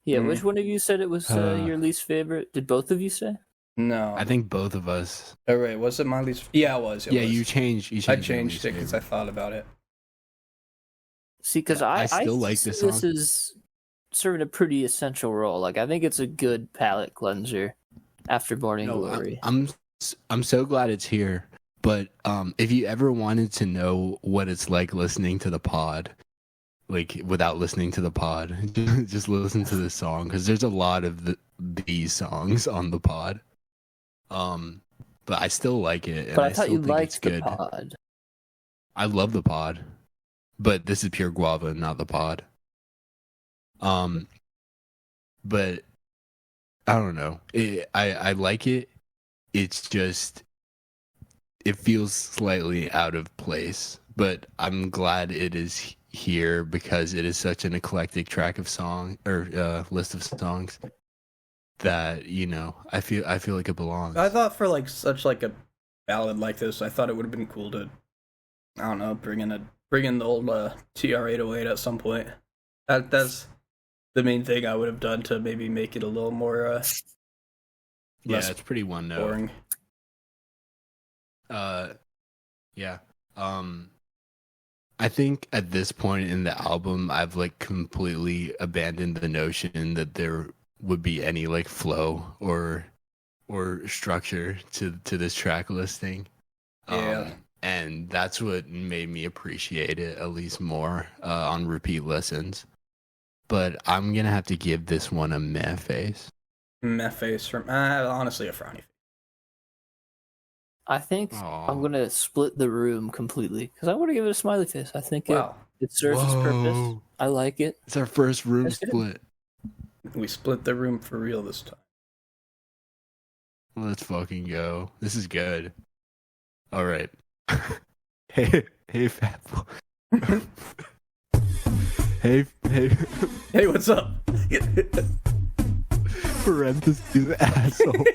Speaker 3: Yeah,
Speaker 2: Mhm.
Speaker 3: which one of you said it was your least favorite? Did both of you say?
Speaker 2: No.
Speaker 1: I think both of us.
Speaker 2: Oh, right. Was it my least? Yeah, it was. It
Speaker 1: Yeah,
Speaker 2: was.
Speaker 1: you changed. You changed.
Speaker 2: I
Speaker 1: your
Speaker 2: changed
Speaker 1: least
Speaker 2: it because I
Speaker 1: favorite.
Speaker 2: thought about it.
Speaker 3: See, because
Speaker 1: I still like this
Speaker 3: see this
Speaker 1: song.
Speaker 3: is serving a pretty essential role. Like, I think it's a good palate cleanser after Morning
Speaker 1: No,
Speaker 3: Glory.
Speaker 1: I'm so glad it's here. But if you ever wanted to know what it's like listening to the pod, like without listening to the pod, just listen to this song because there's a lot of these songs on the pod. But I still like it. And
Speaker 3: But I thought
Speaker 1: still
Speaker 3: you
Speaker 1: think
Speaker 3: liked
Speaker 1: it's
Speaker 3: the
Speaker 1: good.
Speaker 3: pod.
Speaker 1: I love the pod, but this is pure Guava, not the pod. But I don't know. I like it. It's just it feels slightly out of place, but I'm glad it is here because it is such an eclectic track of song or list of songs that I feel like it belongs.
Speaker 2: I thought for like such like a ballad like this, I thought it would have been cool to, I don't know, bring in the old TR-808 at some point. That's the main thing I would have done to maybe make it a little more
Speaker 1: Yeah,
Speaker 2: less
Speaker 1: it's pretty one note.
Speaker 2: boring.
Speaker 1: Yeah. I think at this point in the album, I've like completely abandoned the notion that there would be any like flow or structure to this track listing.
Speaker 2: Yeah.
Speaker 1: And that's what made me appreciate it at least more on repeat listens. But I'm gonna have to give this one a meh face.
Speaker 2: Meh face from honestly a frowny face.
Speaker 3: I think
Speaker 1: Aw.
Speaker 3: I'm gonna split the room completely because I want to give it a smiley face. I think
Speaker 2: Wow.
Speaker 3: it serves its purpose.
Speaker 1: Whoa.
Speaker 3: I like it.
Speaker 1: It's our first room
Speaker 3: Let's get it.
Speaker 1: split.
Speaker 2: We split the room for real this time.
Speaker 1: Let's fucking go. This is good. All right. hey, fat boy. hey,
Speaker 2: Hey, what's up?
Speaker 1: parentheses, asshole.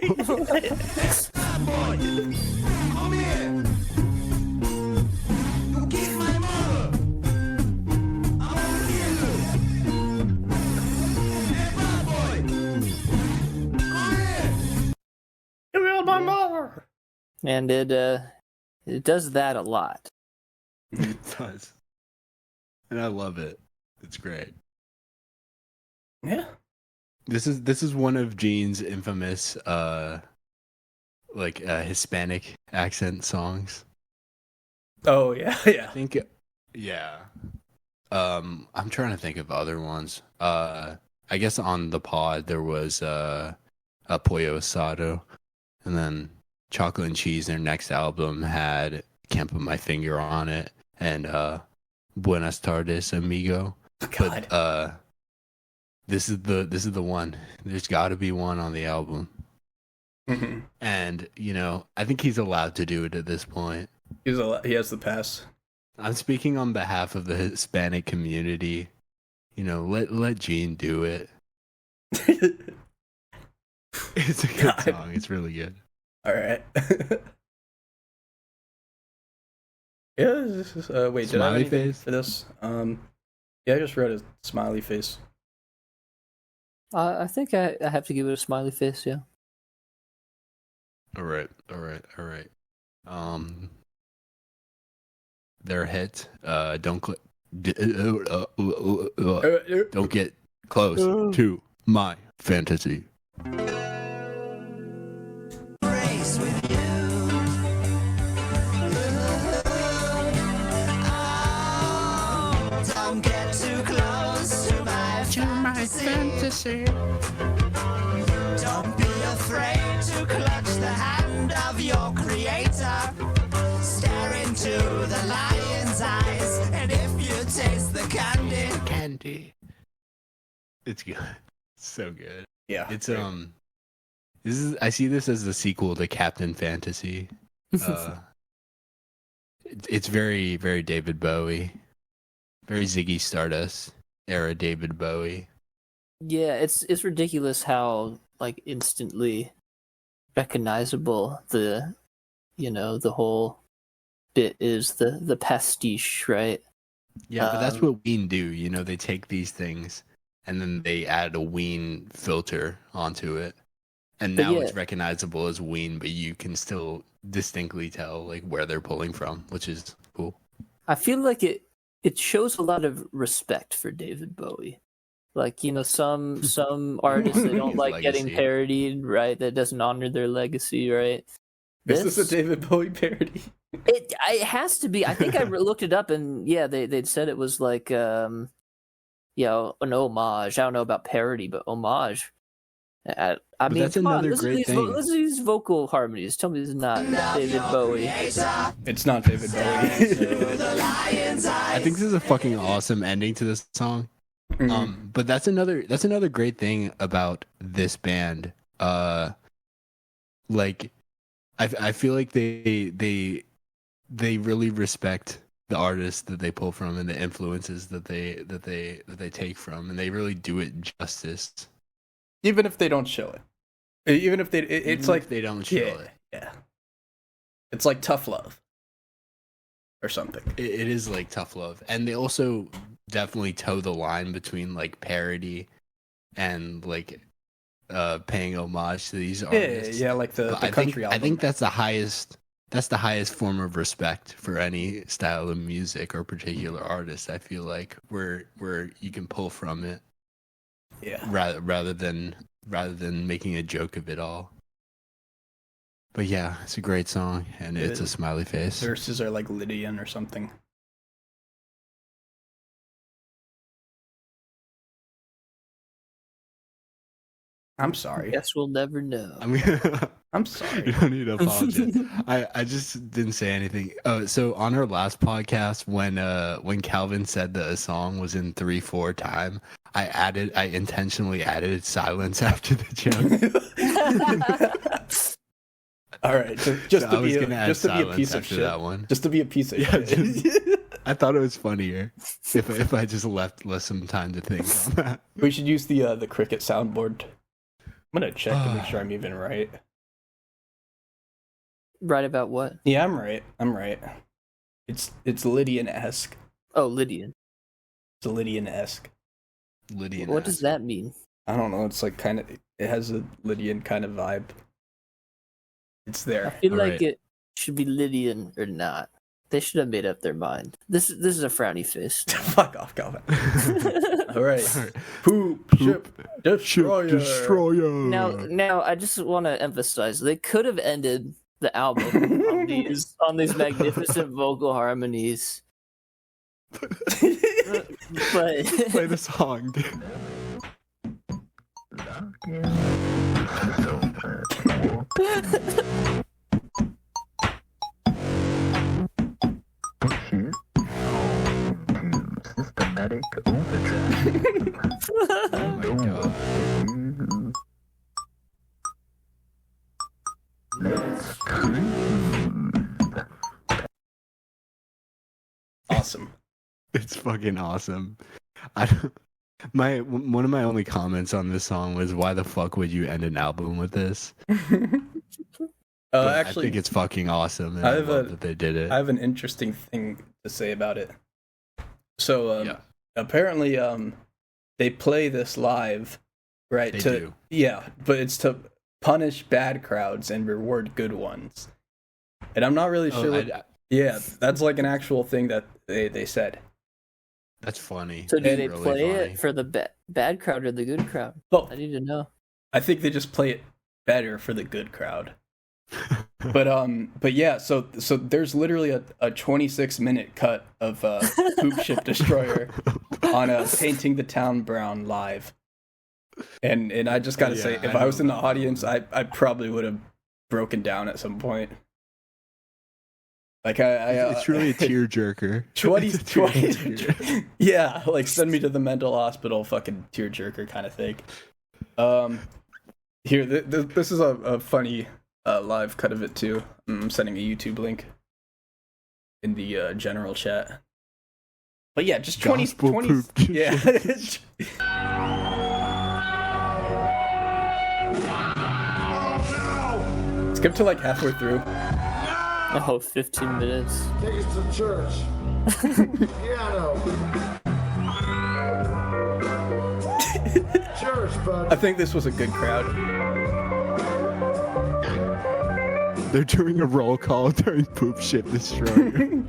Speaker 2: You killed my mother.
Speaker 3: And it does that a lot.
Speaker 1: It does. And I love it. It's great.
Speaker 2: Yeah.
Speaker 1: This is one of Gene's infamous Hispanic accent songs.
Speaker 2: Oh yeah, yeah.
Speaker 1: I think yeah. I'm trying to think of other ones. I guess on the pod there was a Pollo Asado, and then Chocolate and Cheese, their next album, had Can't Put My Finger on It and Buenas Tardes, Amigo.
Speaker 2: God.
Speaker 1: But this is the one. There's got to be one on the album.
Speaker 2: Mhm.
Speaker 1: And, you know, I think he's allowed to do it at this point.
Speaker 2: He has the pass.
Speaker 1: I'm speaking on behalf of the Hispanic community. You know, let Gene do it. It's a good
Speaker 2: God.
Speaker 1: song. It's really good.
Speaker 2: All right. Yeah. This is, wait, did I have
Speaker 1: Smiley
Speaker 2: anything
Speaker 1: face?
Speaker 2: for this? Yeah, I just wrote a smiley face.
Speaker 3: I think I have to give it a smiley face. Yeah.
Speaker 1: All right. Their hit. Don't get close to my fantasy.
Speaker 6: Don't get too close to my fantasy. Don't be afraid to clutch the hand of your creator. Stare into the lion's eyes, and if you taste the candy,
Speaker 1: It's good. It's so good.
Speaker 2: Yeah.
Speaker 1: It's I see this as the sequel to Captain Fantasy. It's very, very David Bowie. Very Ziggy Stardust era David Bowie.
Speaker 3: Yeah, it's ridiculous how like instantly recognizable the whole bit is the pastiche, right?
Speaker 1: Yeah, but that's what Ween do. You know, they take these things and then they add a Ween filter onto it. And
Speaker 3: But
Speaker 1: now
Speaker 3: yeah.
Speaker 1: it's recognizable as Ween, but you can still distinctly tell like where they're pulling from, which is cool.
Speaker 3: I feel like it shows a lot of respect for David Bowie. Like, you know, some artists, they don't
Speaker 1: His
Speaker 3: like getting
Speaker 1: legacy.
Speaker 3: parodied, right? That doesn't honor their legacy, right?
Speaker 2: Is this a David Bowie parody?
Speaker 3: It has to be. I think I looked it up, and yeah, they'd said it was like an homage. I don't know about parody, but homage. I
Speaker 1: But
Speaker 3: mean,
Speaker 1: that's
Speaker 3: come on,
Speaker 1: another
Speaker 3: listen to
Speaker 1: great
Speaker 3: these
Speaker 1: thing.
Speaker 3: listen to these vocal harmonies. Tell me this is not David Bowie.
Speaker 2: It's not David Bowie.
Speaker 1: I think this is a fucking awesome ending to this song.
Speaker 2: Mhm.
Speaker 1: But that's another great thing about this band. Like I feel like they really respect the artists that they pull from and the influences that they take from, and they really do it justice.
Speaker 2: Even if they don't show it. Even if it's
Speaker 1: Even
Speaker 2: like
Speaker 1: if they don't show
Speaker 2: yeah,
Speaker 1: it.
Speaker 2: yeah. It's like Tough Love or something.
Speaker 1: It is like tough love, and they also definitely toe the line between like parody and like paying homage to these artists.
Speaker 2: Yeah, like the
Speaker 1: But
Speaker 2: country album.
Speaker 1: I think that's the highest form of respect for any style of music or particular artist. I feel like where you can pull from it
Speaker 2: yeah.
Speaker 1: rather than making a joke of it all. But yeah, it's a great song, and
Speaker 2: It
Speaker 1: it's a
Speaker 2: is.
Speaker 1: smiley face.
Speaker 2: Verses are like Lydian or something. I'm sorry.
Speaker 3: Guess we'll never know.
Speaker 1: I mean,
Speaker 2: I'm
Speaker 1: you
Speaker 2: sorry.
Speaker 1: don't need to apologize. I just didn't say anything. So on our last podcast, when Calvin said that a song was in 3/4 time, I intentionally added silence after the joke.
Speaker 2: All right, just
Speaker 1: So I
Speaker 2: to
Speaker 1: was
Speaker 2: be
Speaker 1: gonna add
Speaker 2: just to be a
Speaker 1: silence
Speaker 2: piece of
Speaker 1: after
Speaker 2: shit.
Speaker 1: that one.
Speaker 2: Just to be a piece of
Speaker 1: Yeah,
Speaker 2: shit.
Speaker 1: I thought it was funnier if I just left some time to think on that.
Speaker 2: We should use the cricket soundboard. I'm gonna check to make sure I'm even right.
Speaker 3: Right about what?
Speaker 2: Yeah, I'm right. I'm right. It's Lydian-esque.
Speaker 3: Oh, Lydian.
Speaker 2: It's Lydian-esque.
Speaker 1: Lydian.
Speaker 3: What does that mean?
Speaker 2: I don't know. It's like kind of. It has a Lydian kind of vibe. It's
Speaker 3: I
Speaker 2: there.
Speaker 3: feel
Speaker 1: All
Speaker 3: like
Speaker 1: right.
Speaker 3: it should be Lydian or not. They should have made up their mind. This is a frowny face.
Speaker 2: Fuck off, Calvin. All right.
Speaker 1: All right.
Speaker 2: Poop ship destroyer.
Speaker 1: Destroyer.
Speaker 3: Now, I just want to emphasize they could have ended the album on these magnificent vocal harmonies, but
Speaker 1: Play the song, dude.
Speaker 2: Awesome.
Speaker 1: It's fucking awesome. I don't, one of my only comments on this song was, why the fuck would you end an album with this? But
Speaker 2: Actually,
Speaker 1: I think it's fucking awesome, and I love that they did it.
Speaker 2: I have an interesting thing to say about it. So
Speaker 1: Yeah.
Speaker 2: apparently they play this live, right?
Speaker 1: They do.
Speaker 2: Yeah, but it's to punish bad crowds and reward good ones. And I'm not really sure. Yeah, that's like an actual thing that they said.
Speaker 1: That's funny.
Speaker 3: So do
Speaker 1: That's
Speaker 3: they
Speaker 1: really
Speaker 3: play
Speaker 1: funny.
Speaker 3: it for the bad crowd or the good crowd?
Speaker 2: Both.
Speaker 3: I need to know.
Speaker 2: I think they just play it better for the good crowd. But yeah, so there's literally a 26-minute cut of Poop Ship Destroyer on Painting the Town Brown live. And I just gotta say, if I was in the audience, I probably would have broken down at some point. Like
Speaker 1: it's really a tearjerker.
Speaker 2: 20, yeah, like send me to the mental hospital, fucking tearjerker kind of thing. Here, this is a funny live cut of it too. I'm sending a YouTube link in the general chat. But yeah, just 20, yeah. Skip to like halfway through.
Speaker 3: Oh, 15 minutes.
Speaker 8: Take us to church. Piano. Church, bud.
Speaker 2: I think this was a good crowd.
Speaker 1: They're doing a roll call during Poop Ship Destroyer.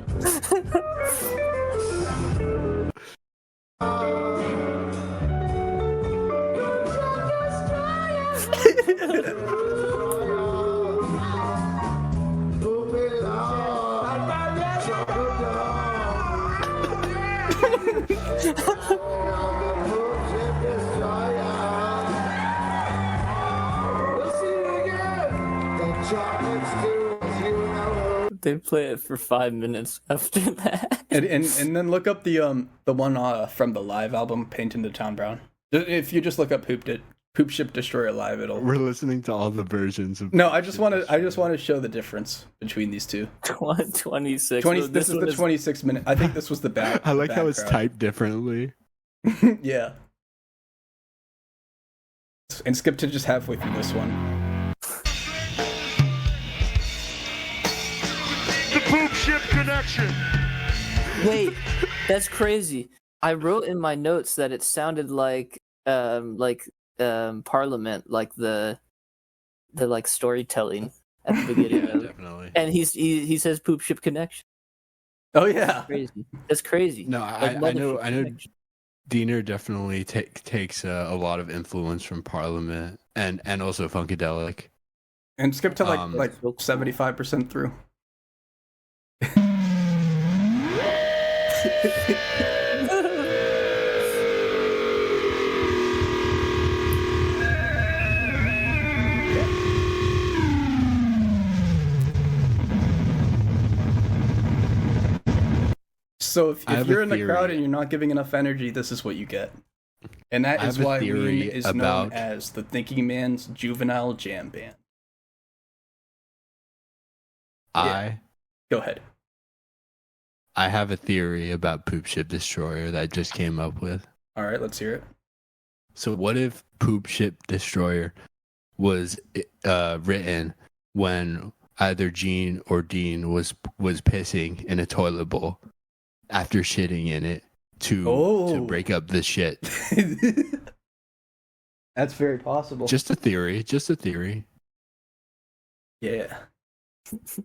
Speaker 3: They play it for 5 minutes after that.
Speaker 2: And then look up the one from the live album, Painting the Town Brown. If you just look up Poop Ship Destroyer live, it'll.
Speaker 1: We're listening to all the versions of.
Speaker 2: No, I just want to show the difference between these two.
Speaker 3: 26.
Speaker 2: This is the 26-minute. I think this was the bad.
Speaker 1: I like
Speaker 2: bad
Speaker 1: how it's
Speaker 2: crowd.
Speaker 1: typed differently.
Speaker 2: Yeah. And skip to just halfway through this one.
Speaker 4: The Poop Ship Connection.
Speaker 3: Wait, that's crazy. I wrote in my notes that it sounded like Parliament, like the like storytelling at the beginning of it.
Speaker 1: Definitely.
Speaker 3: And he says Poop Ship Connection.
Speaker 2: Oh yeah.
Speaker 3: Crazy. That's crazy.
Speaker 1: No,
Speaker 3: Like
Speaker 1: I know.
Speaker 3: Mothership
Speaker 1: I know.
Speaker 3: Connection.
Speaker 1: Diener definitely takes a lot of influence from Parliament and also Funkadelic.
Speaker 2: And skip to
Speaker 1: Um,
Speaker 2: like 75% through. So if you're in the crowd and you're not giving enough energy, this is what you get. And that is why Ween is known as the Thinking Man's Juvenile Jam Band. Go ahead.
Speaker 1: I have a theory about Poop Ship Destroyer that I just came up with.
Speaker 2: All right, let's hear it.
Speaker 1: So what if Poop Ship Destroyer was written when either Gene or Dean was pissing in a toilet bowl after shitting in it to break up the shit?
Speaker 2: That's very possible.
Speaker 1: Just a theory.
Speaker 2: Yeah.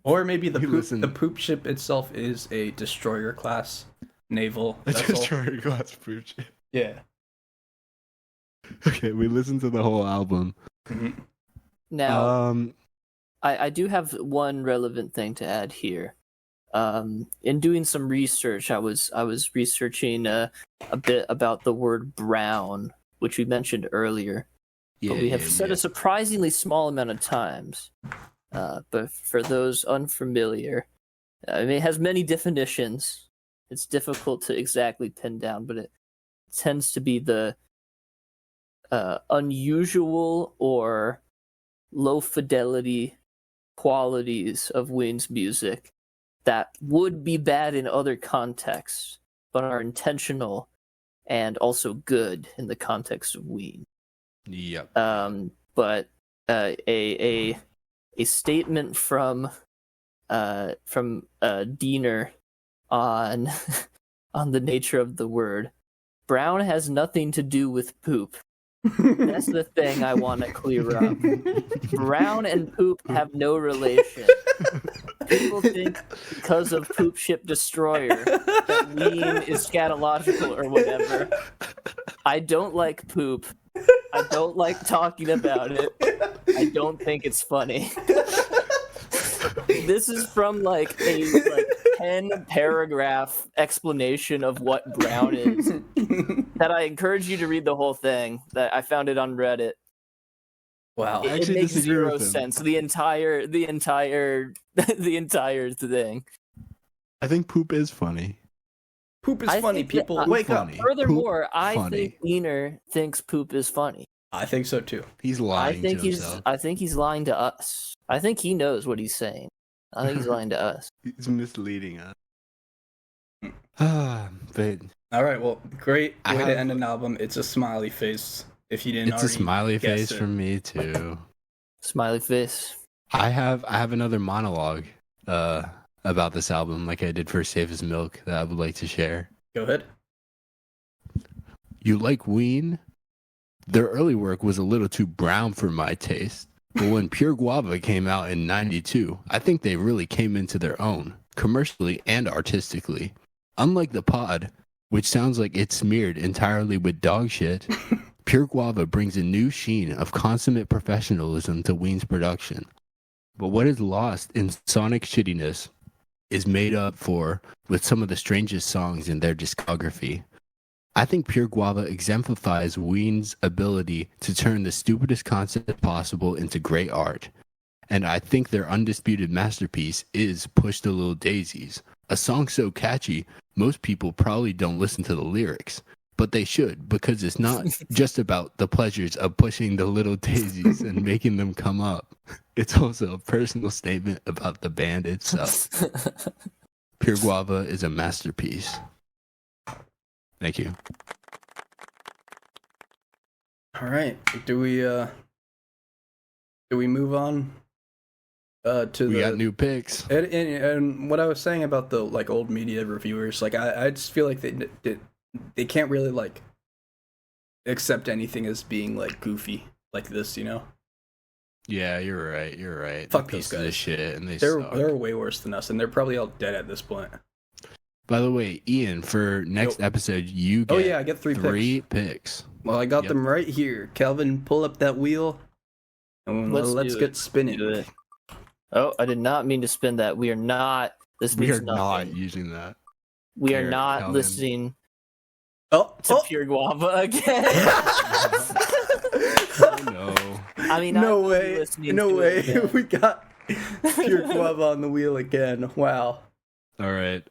Speaker 2: Or maybe the
Speaker 1: Listen.
Speaker 2: poop ship itself is a destroyer class naval
Speaker 1: A
Speaker 2: vessel.
Speaker 1: destroyer class Poop Ship.
Speaker 2: Yeah.
Speaker 1: Okay, we listened to the whole album.
Speaker 2: Mhm.
Speaker 3: Now, I do have one relevant thing to add here. In doing some research, I was researching a bit about the word brown, which we mentioned earlier. But we have said a surprisingly small amount of times. But for those unfamiliar, it has many definitions. It's difficult to exactly pin down, but it tends to be the unusual or low fidelity qualities of Ween's music that would be bad in other contexts, but are intentional and also good in the context of Ween.
Speaker 1: Yep.
Speaker 3: But a statement from Diener on on the nature of the word. Brown has nothing to do with poop. That's the thing I want to clear up. Brown and poop have no relation. People think because of Poop Ship Destroyer that Ween is scatological or whatever. I don't like poop. I don't like talking about it. I don't think it's funny. This is from like a 10-paragraph explanation of what brown is. That I encourage you to read the whole thing. That I found it on Reddit.
Speaker 2: Wow.
Speaker 1: I
Speaker 3: It
Speaker 1: actually
Speaker 3: makes
Speaker 1: disagree
Speaker 3: zero
Speaker 1: with him.
Speaker 3: sense. The entire thing.
Speaker 1: I think poop is funny.
Speaker 2: Poop is
Speaker 3: I
Speaker 2: funny,
Speaker 3: think that-
Speaker 2: people.
Speaker 3: I-
Speaker 2: Wake up.
Speaker 1: Funny.
Speaker 3: Furthermore,
Speaker 1: Poop,
Speaker 3: I
Speaker 1: funny.
Speaker 3: think Wiener thinks poop is funny.
Speaker 2: I think so too.
Speaker 1: He's lying to himself.
Speaker 3: I think he's lying to us. I think he knows what he's saying. I think he's lying to us.
Speaker 1: He's misleading us. But
Speaker 2: All right, well, great
Speaker 1: I
Speaker 2: way
Speaker 1: have-
Speaker 2: to end an album. It's a smiley face. If you didn't
Speaker 1: it's a
Speaker 2: already
Speaker 1: smiley
Speaker 2: guess
Speaker 1: face
Speaker 2: it.
Speaker 1: from me too.
Speaker 3: Smiley face.
Speaker 1: I have another monologue about this album, like I did for Safe as Milk, that I would like to share.
Speaker 2: Go ahead.
Speaker 1: You like Ween? Their early work was a little too brown for my taste, but when Pure Guava came out in '92, I think they really came into their own, commercially and artistically. Unlike the Pod, which sounds like it's smeared entirely with dog shit, Pure Guava brings a new sheen of consummate professionalism to Ween's production. But what is lost in sonic shittiness is made up for with some of the strangest songs in their discography. I think Pure Guava exemplifies Ween's ability to turn the stupidest concept possible into great art. And I think their undisputed masterpiece is Push the Little Daisies, a song so catchy, most people probably don't listen to the lyrics. But they should, because it's not just about the pleasures of pushing the little daisies and making them come up. It's also a personal statement about the band itself. Pure Guava is a masterpiece. Thank you.
Speaker 2: All right. Do we move on to
Speaker 1: We
Speaker 2: the
Speaker 1: got new picks.
Speaker 2: and what I was saying about the like old media reviewers, like I just feel like they can't really like accept anything as being like goofy like this, you know?
Speaker 1: Yeah, you're right. You're right.
Speaker 2: Fuck
Speaker 1: They're
Speaker 2: these
Speaker 1: pieces of
Speaker 2: guys.
Speaker 1: shit, and
Speaker 2: They're
Speaker 1: suck.
Speaker 2: way worse than us, and they're probably all dead at this point.
Speaker 1: By the way, Ian, for next episode, you get
Speaker 2: Oh yeah, I get three picks.
Speaker 1: picks.
Speaker 2: Well, I got
Speaker 1: Yep.
Speaker 2: them right here. Calvin, pull up that wheel, and let's
Speaker 3: do
Speaker 2: get
Speaker 3: it.
Speaker 2: spinning.
Speaker 3: Do it. Oh, I did not mean to spin that. We are not. This
Speaker 1: We
Speaker 3: means
Speaker 1: are
Speaker 3: nothing.
Speaker 1: not using that.
Speaker 3: We are
Speaker 1: Here,
Speaker 3: not
Speaker 1: Calvin.
Speaker 3: listening
Speaker 2: Oh,
Speaker 3: to
Speaker 2: oh.
Speaker 3: Pure Guava again.
Speaker 1: Oh, no.
Speaker 3: I mean, I
Speaker 2: No
Speaker 3: will be
Speaker 2: way,
Speaker 3: listening
Speaker 2: no
Speaker 3: to
Speaker 2: way.
Speaker 3: it again.
Speaker 2: We got Pure Guava on the wheel again. Wow.
Speaker 1: All right.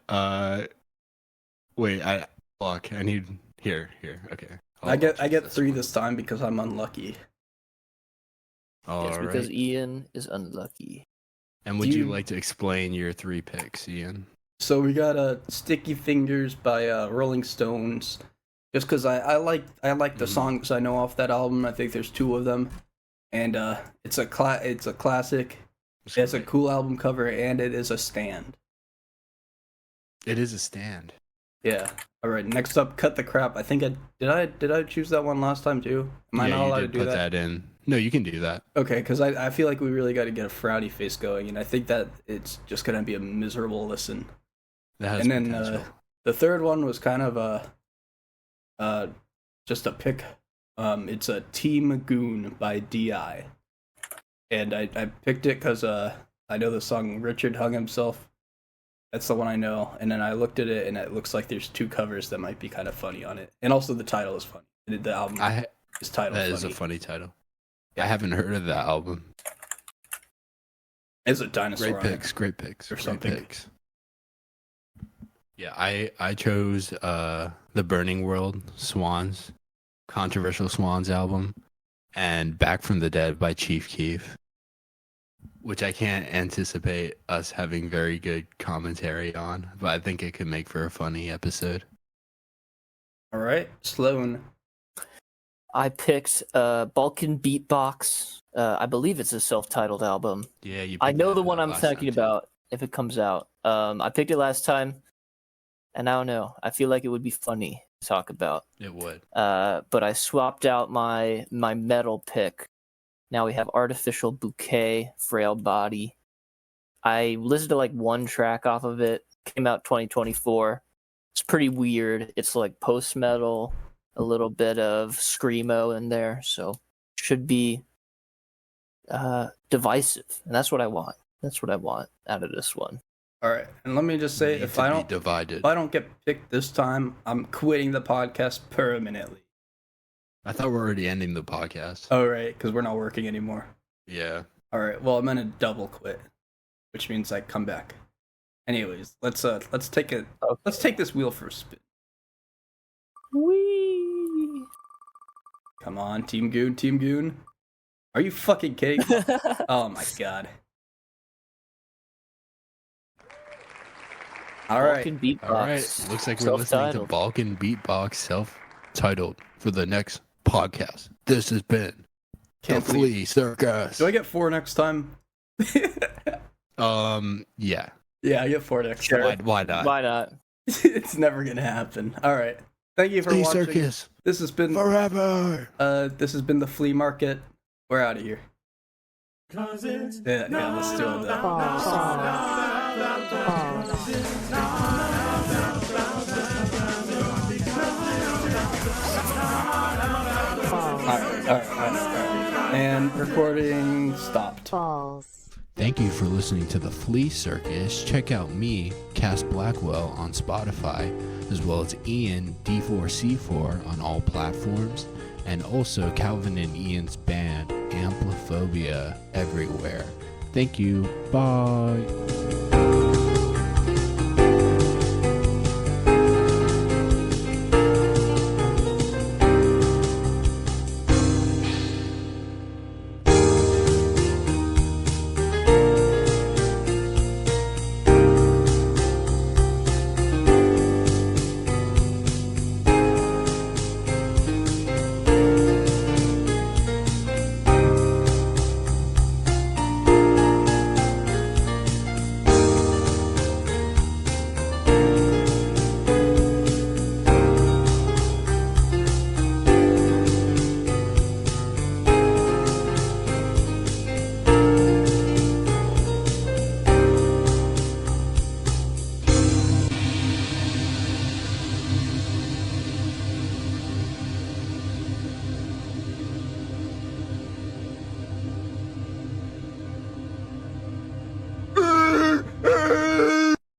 Speaker 1: Wait. Fuck. I need here. Okay.
Speaker 2: I get three this time because I'm unlucky.
Speaker 1: All
Speaker 3: Yes,
Speaker 1: right.
Speaker 3: because Ian is unlucky.
Speaker 1: And would
Speaker 2: Do
Speaker 1: you
Speaker 2: you-
Speaker 1: like to explain your three picks, Ian?
Speaker 2: So we got Sticky Fingers by Rolling Stones. Just because I like the songs I know off that album. I think there's two of them, and it's a classic. It has a cool album cover, and it is a stand.
Speaker 1: It is a stand.
Speaker 2: Yeah. All right. Next up, Cut the Crap. I think did I choose that one last time too? Am I
Speaker 1: Yeah,
Speaker 2: not
Speaker 1: you
Speaker 2: allowed
Speaker 1: did
Speaker 2: to do
Speaker 1: put that in. No, you can do that.
Speaker 2: Okay, because I feel like we really got to get a frowny face going, and I think that it's just gonna be a miserable listen.
Speaker 1: That has
Speaker 2: And then
Speaker 1: potential.
Speaker 2: the third one was kind of just a pick. It's a Team Goon by Di, and I picked it because I know the song Richard Hung Himself. That's the one I know, and then I looked at it, and it looks like there's two covers that might be kind of funny on it, and also the title is funny. The album is titled.
Speaker 1: That is a funny title. I haven't heard of that album.
Speaker 2: It's a dinosaur.
Speaker 1: Great
Speaker 2: on it.
Speaker 1: picks. Great picks.
Speaker 2: Or
Speaker 1: Great
Speaker 2: something.
Speaker 1: picks. Yeah, I chose the Burning World Swans, controversial Swans album, and Back from the Dead by Chief Keef. which I can't anticipate us having very good commentary on, but I think it could make for a funny episode.
Speaker 2: All right, Sloan.
Speaker 3: I picked Balkan Beatbox. I believe it's a self-titled album.
Speaker 1: Yeah, you.
Speaker 3: I
Speaker 1: picked
Speaker 3: know
Speaker 1: that
Speaker 3: the one I'm
Speaker 1: last time,
Speaker 3: talking
Speaker 1: too.
Speaker 3: about if it comes out. I picked it last time, and I don't know. I feel like it would be funny to talk about.
Speaker 1: It would.
Speaker 3: But I swapped out my metal pick. Now we have Artificial Bouquet, Frail Body. I listened to like one track off of it. Came out 2024. It's pretty weird. It's like post-metal, a little bit of screamo in there, so should be divisive. And that's what I want. That's what I want out of this one.
Speaker 2: All right, and let me just say,
Speaker 1: Need
Speaker 2: if
Speaker 1: to
Speaker 2: I
Speaker 1: be
Speaker 2: don't
Speaker 1: divided.
Speaker 2: if I don't get picked this time, I'm quitting the podcast permanently.
Speaker 1: I thought we were already ending the podcast.
Speaker 2: All right, because we're not working anymore.
Speaker 1: Yeah.
Speaker 2: All right, well, I'm gonna double quit, which means I come back. Anyways, let's take it.
Speaker 3: Okay.
Speaker 2: Let's take this wheel for a spin.
Speaker 3: Whee!
Speaker 2: Come on, Team Goon, Team Goon. Are you fucking kidding me? Oh my god. All right.
Speaker 3: Balkan Beatbox.
Speaker 1: All right. Looks like we're listening to
Speaker 3: Self-titled.
Speaker 1: Balkan Beatbox self-titled for the next podcast. This has been
Speaker 2: Can't
Speaker 1: the
Speaker 2: believe-
Speaker 1: Flea Circus.
Speaker 2: Do I get 4 next time?
Speaker 1: Yeah.
Speaker 2: Yeah, I get 4 next
Speaker 3: Sure.
Speaker 2: time.
Speaker 1: Why not?
Speaker 3: Why not?
Speaker 2: It's never gonna happen. All right. Thank you for
Speaker 1: Flea
Speaker 2: watching.
Speaker 1: Circus
Speaker 2: This has been
Speaker 1: forever.
Speaker 2: this has been the Flea Market. We're out of here. Yeah, let's do all that. All right. And recording stopped.
Speaker 6: Balls.
Speaker 1: Thank you for listening to the Flea Circus. Check out me, Cass Blackwell, on Spotify, as well as Ian D4C4 on all platforms, and also Calvin and Ian's band Ampliphobia everywhere. Thank you. Bye.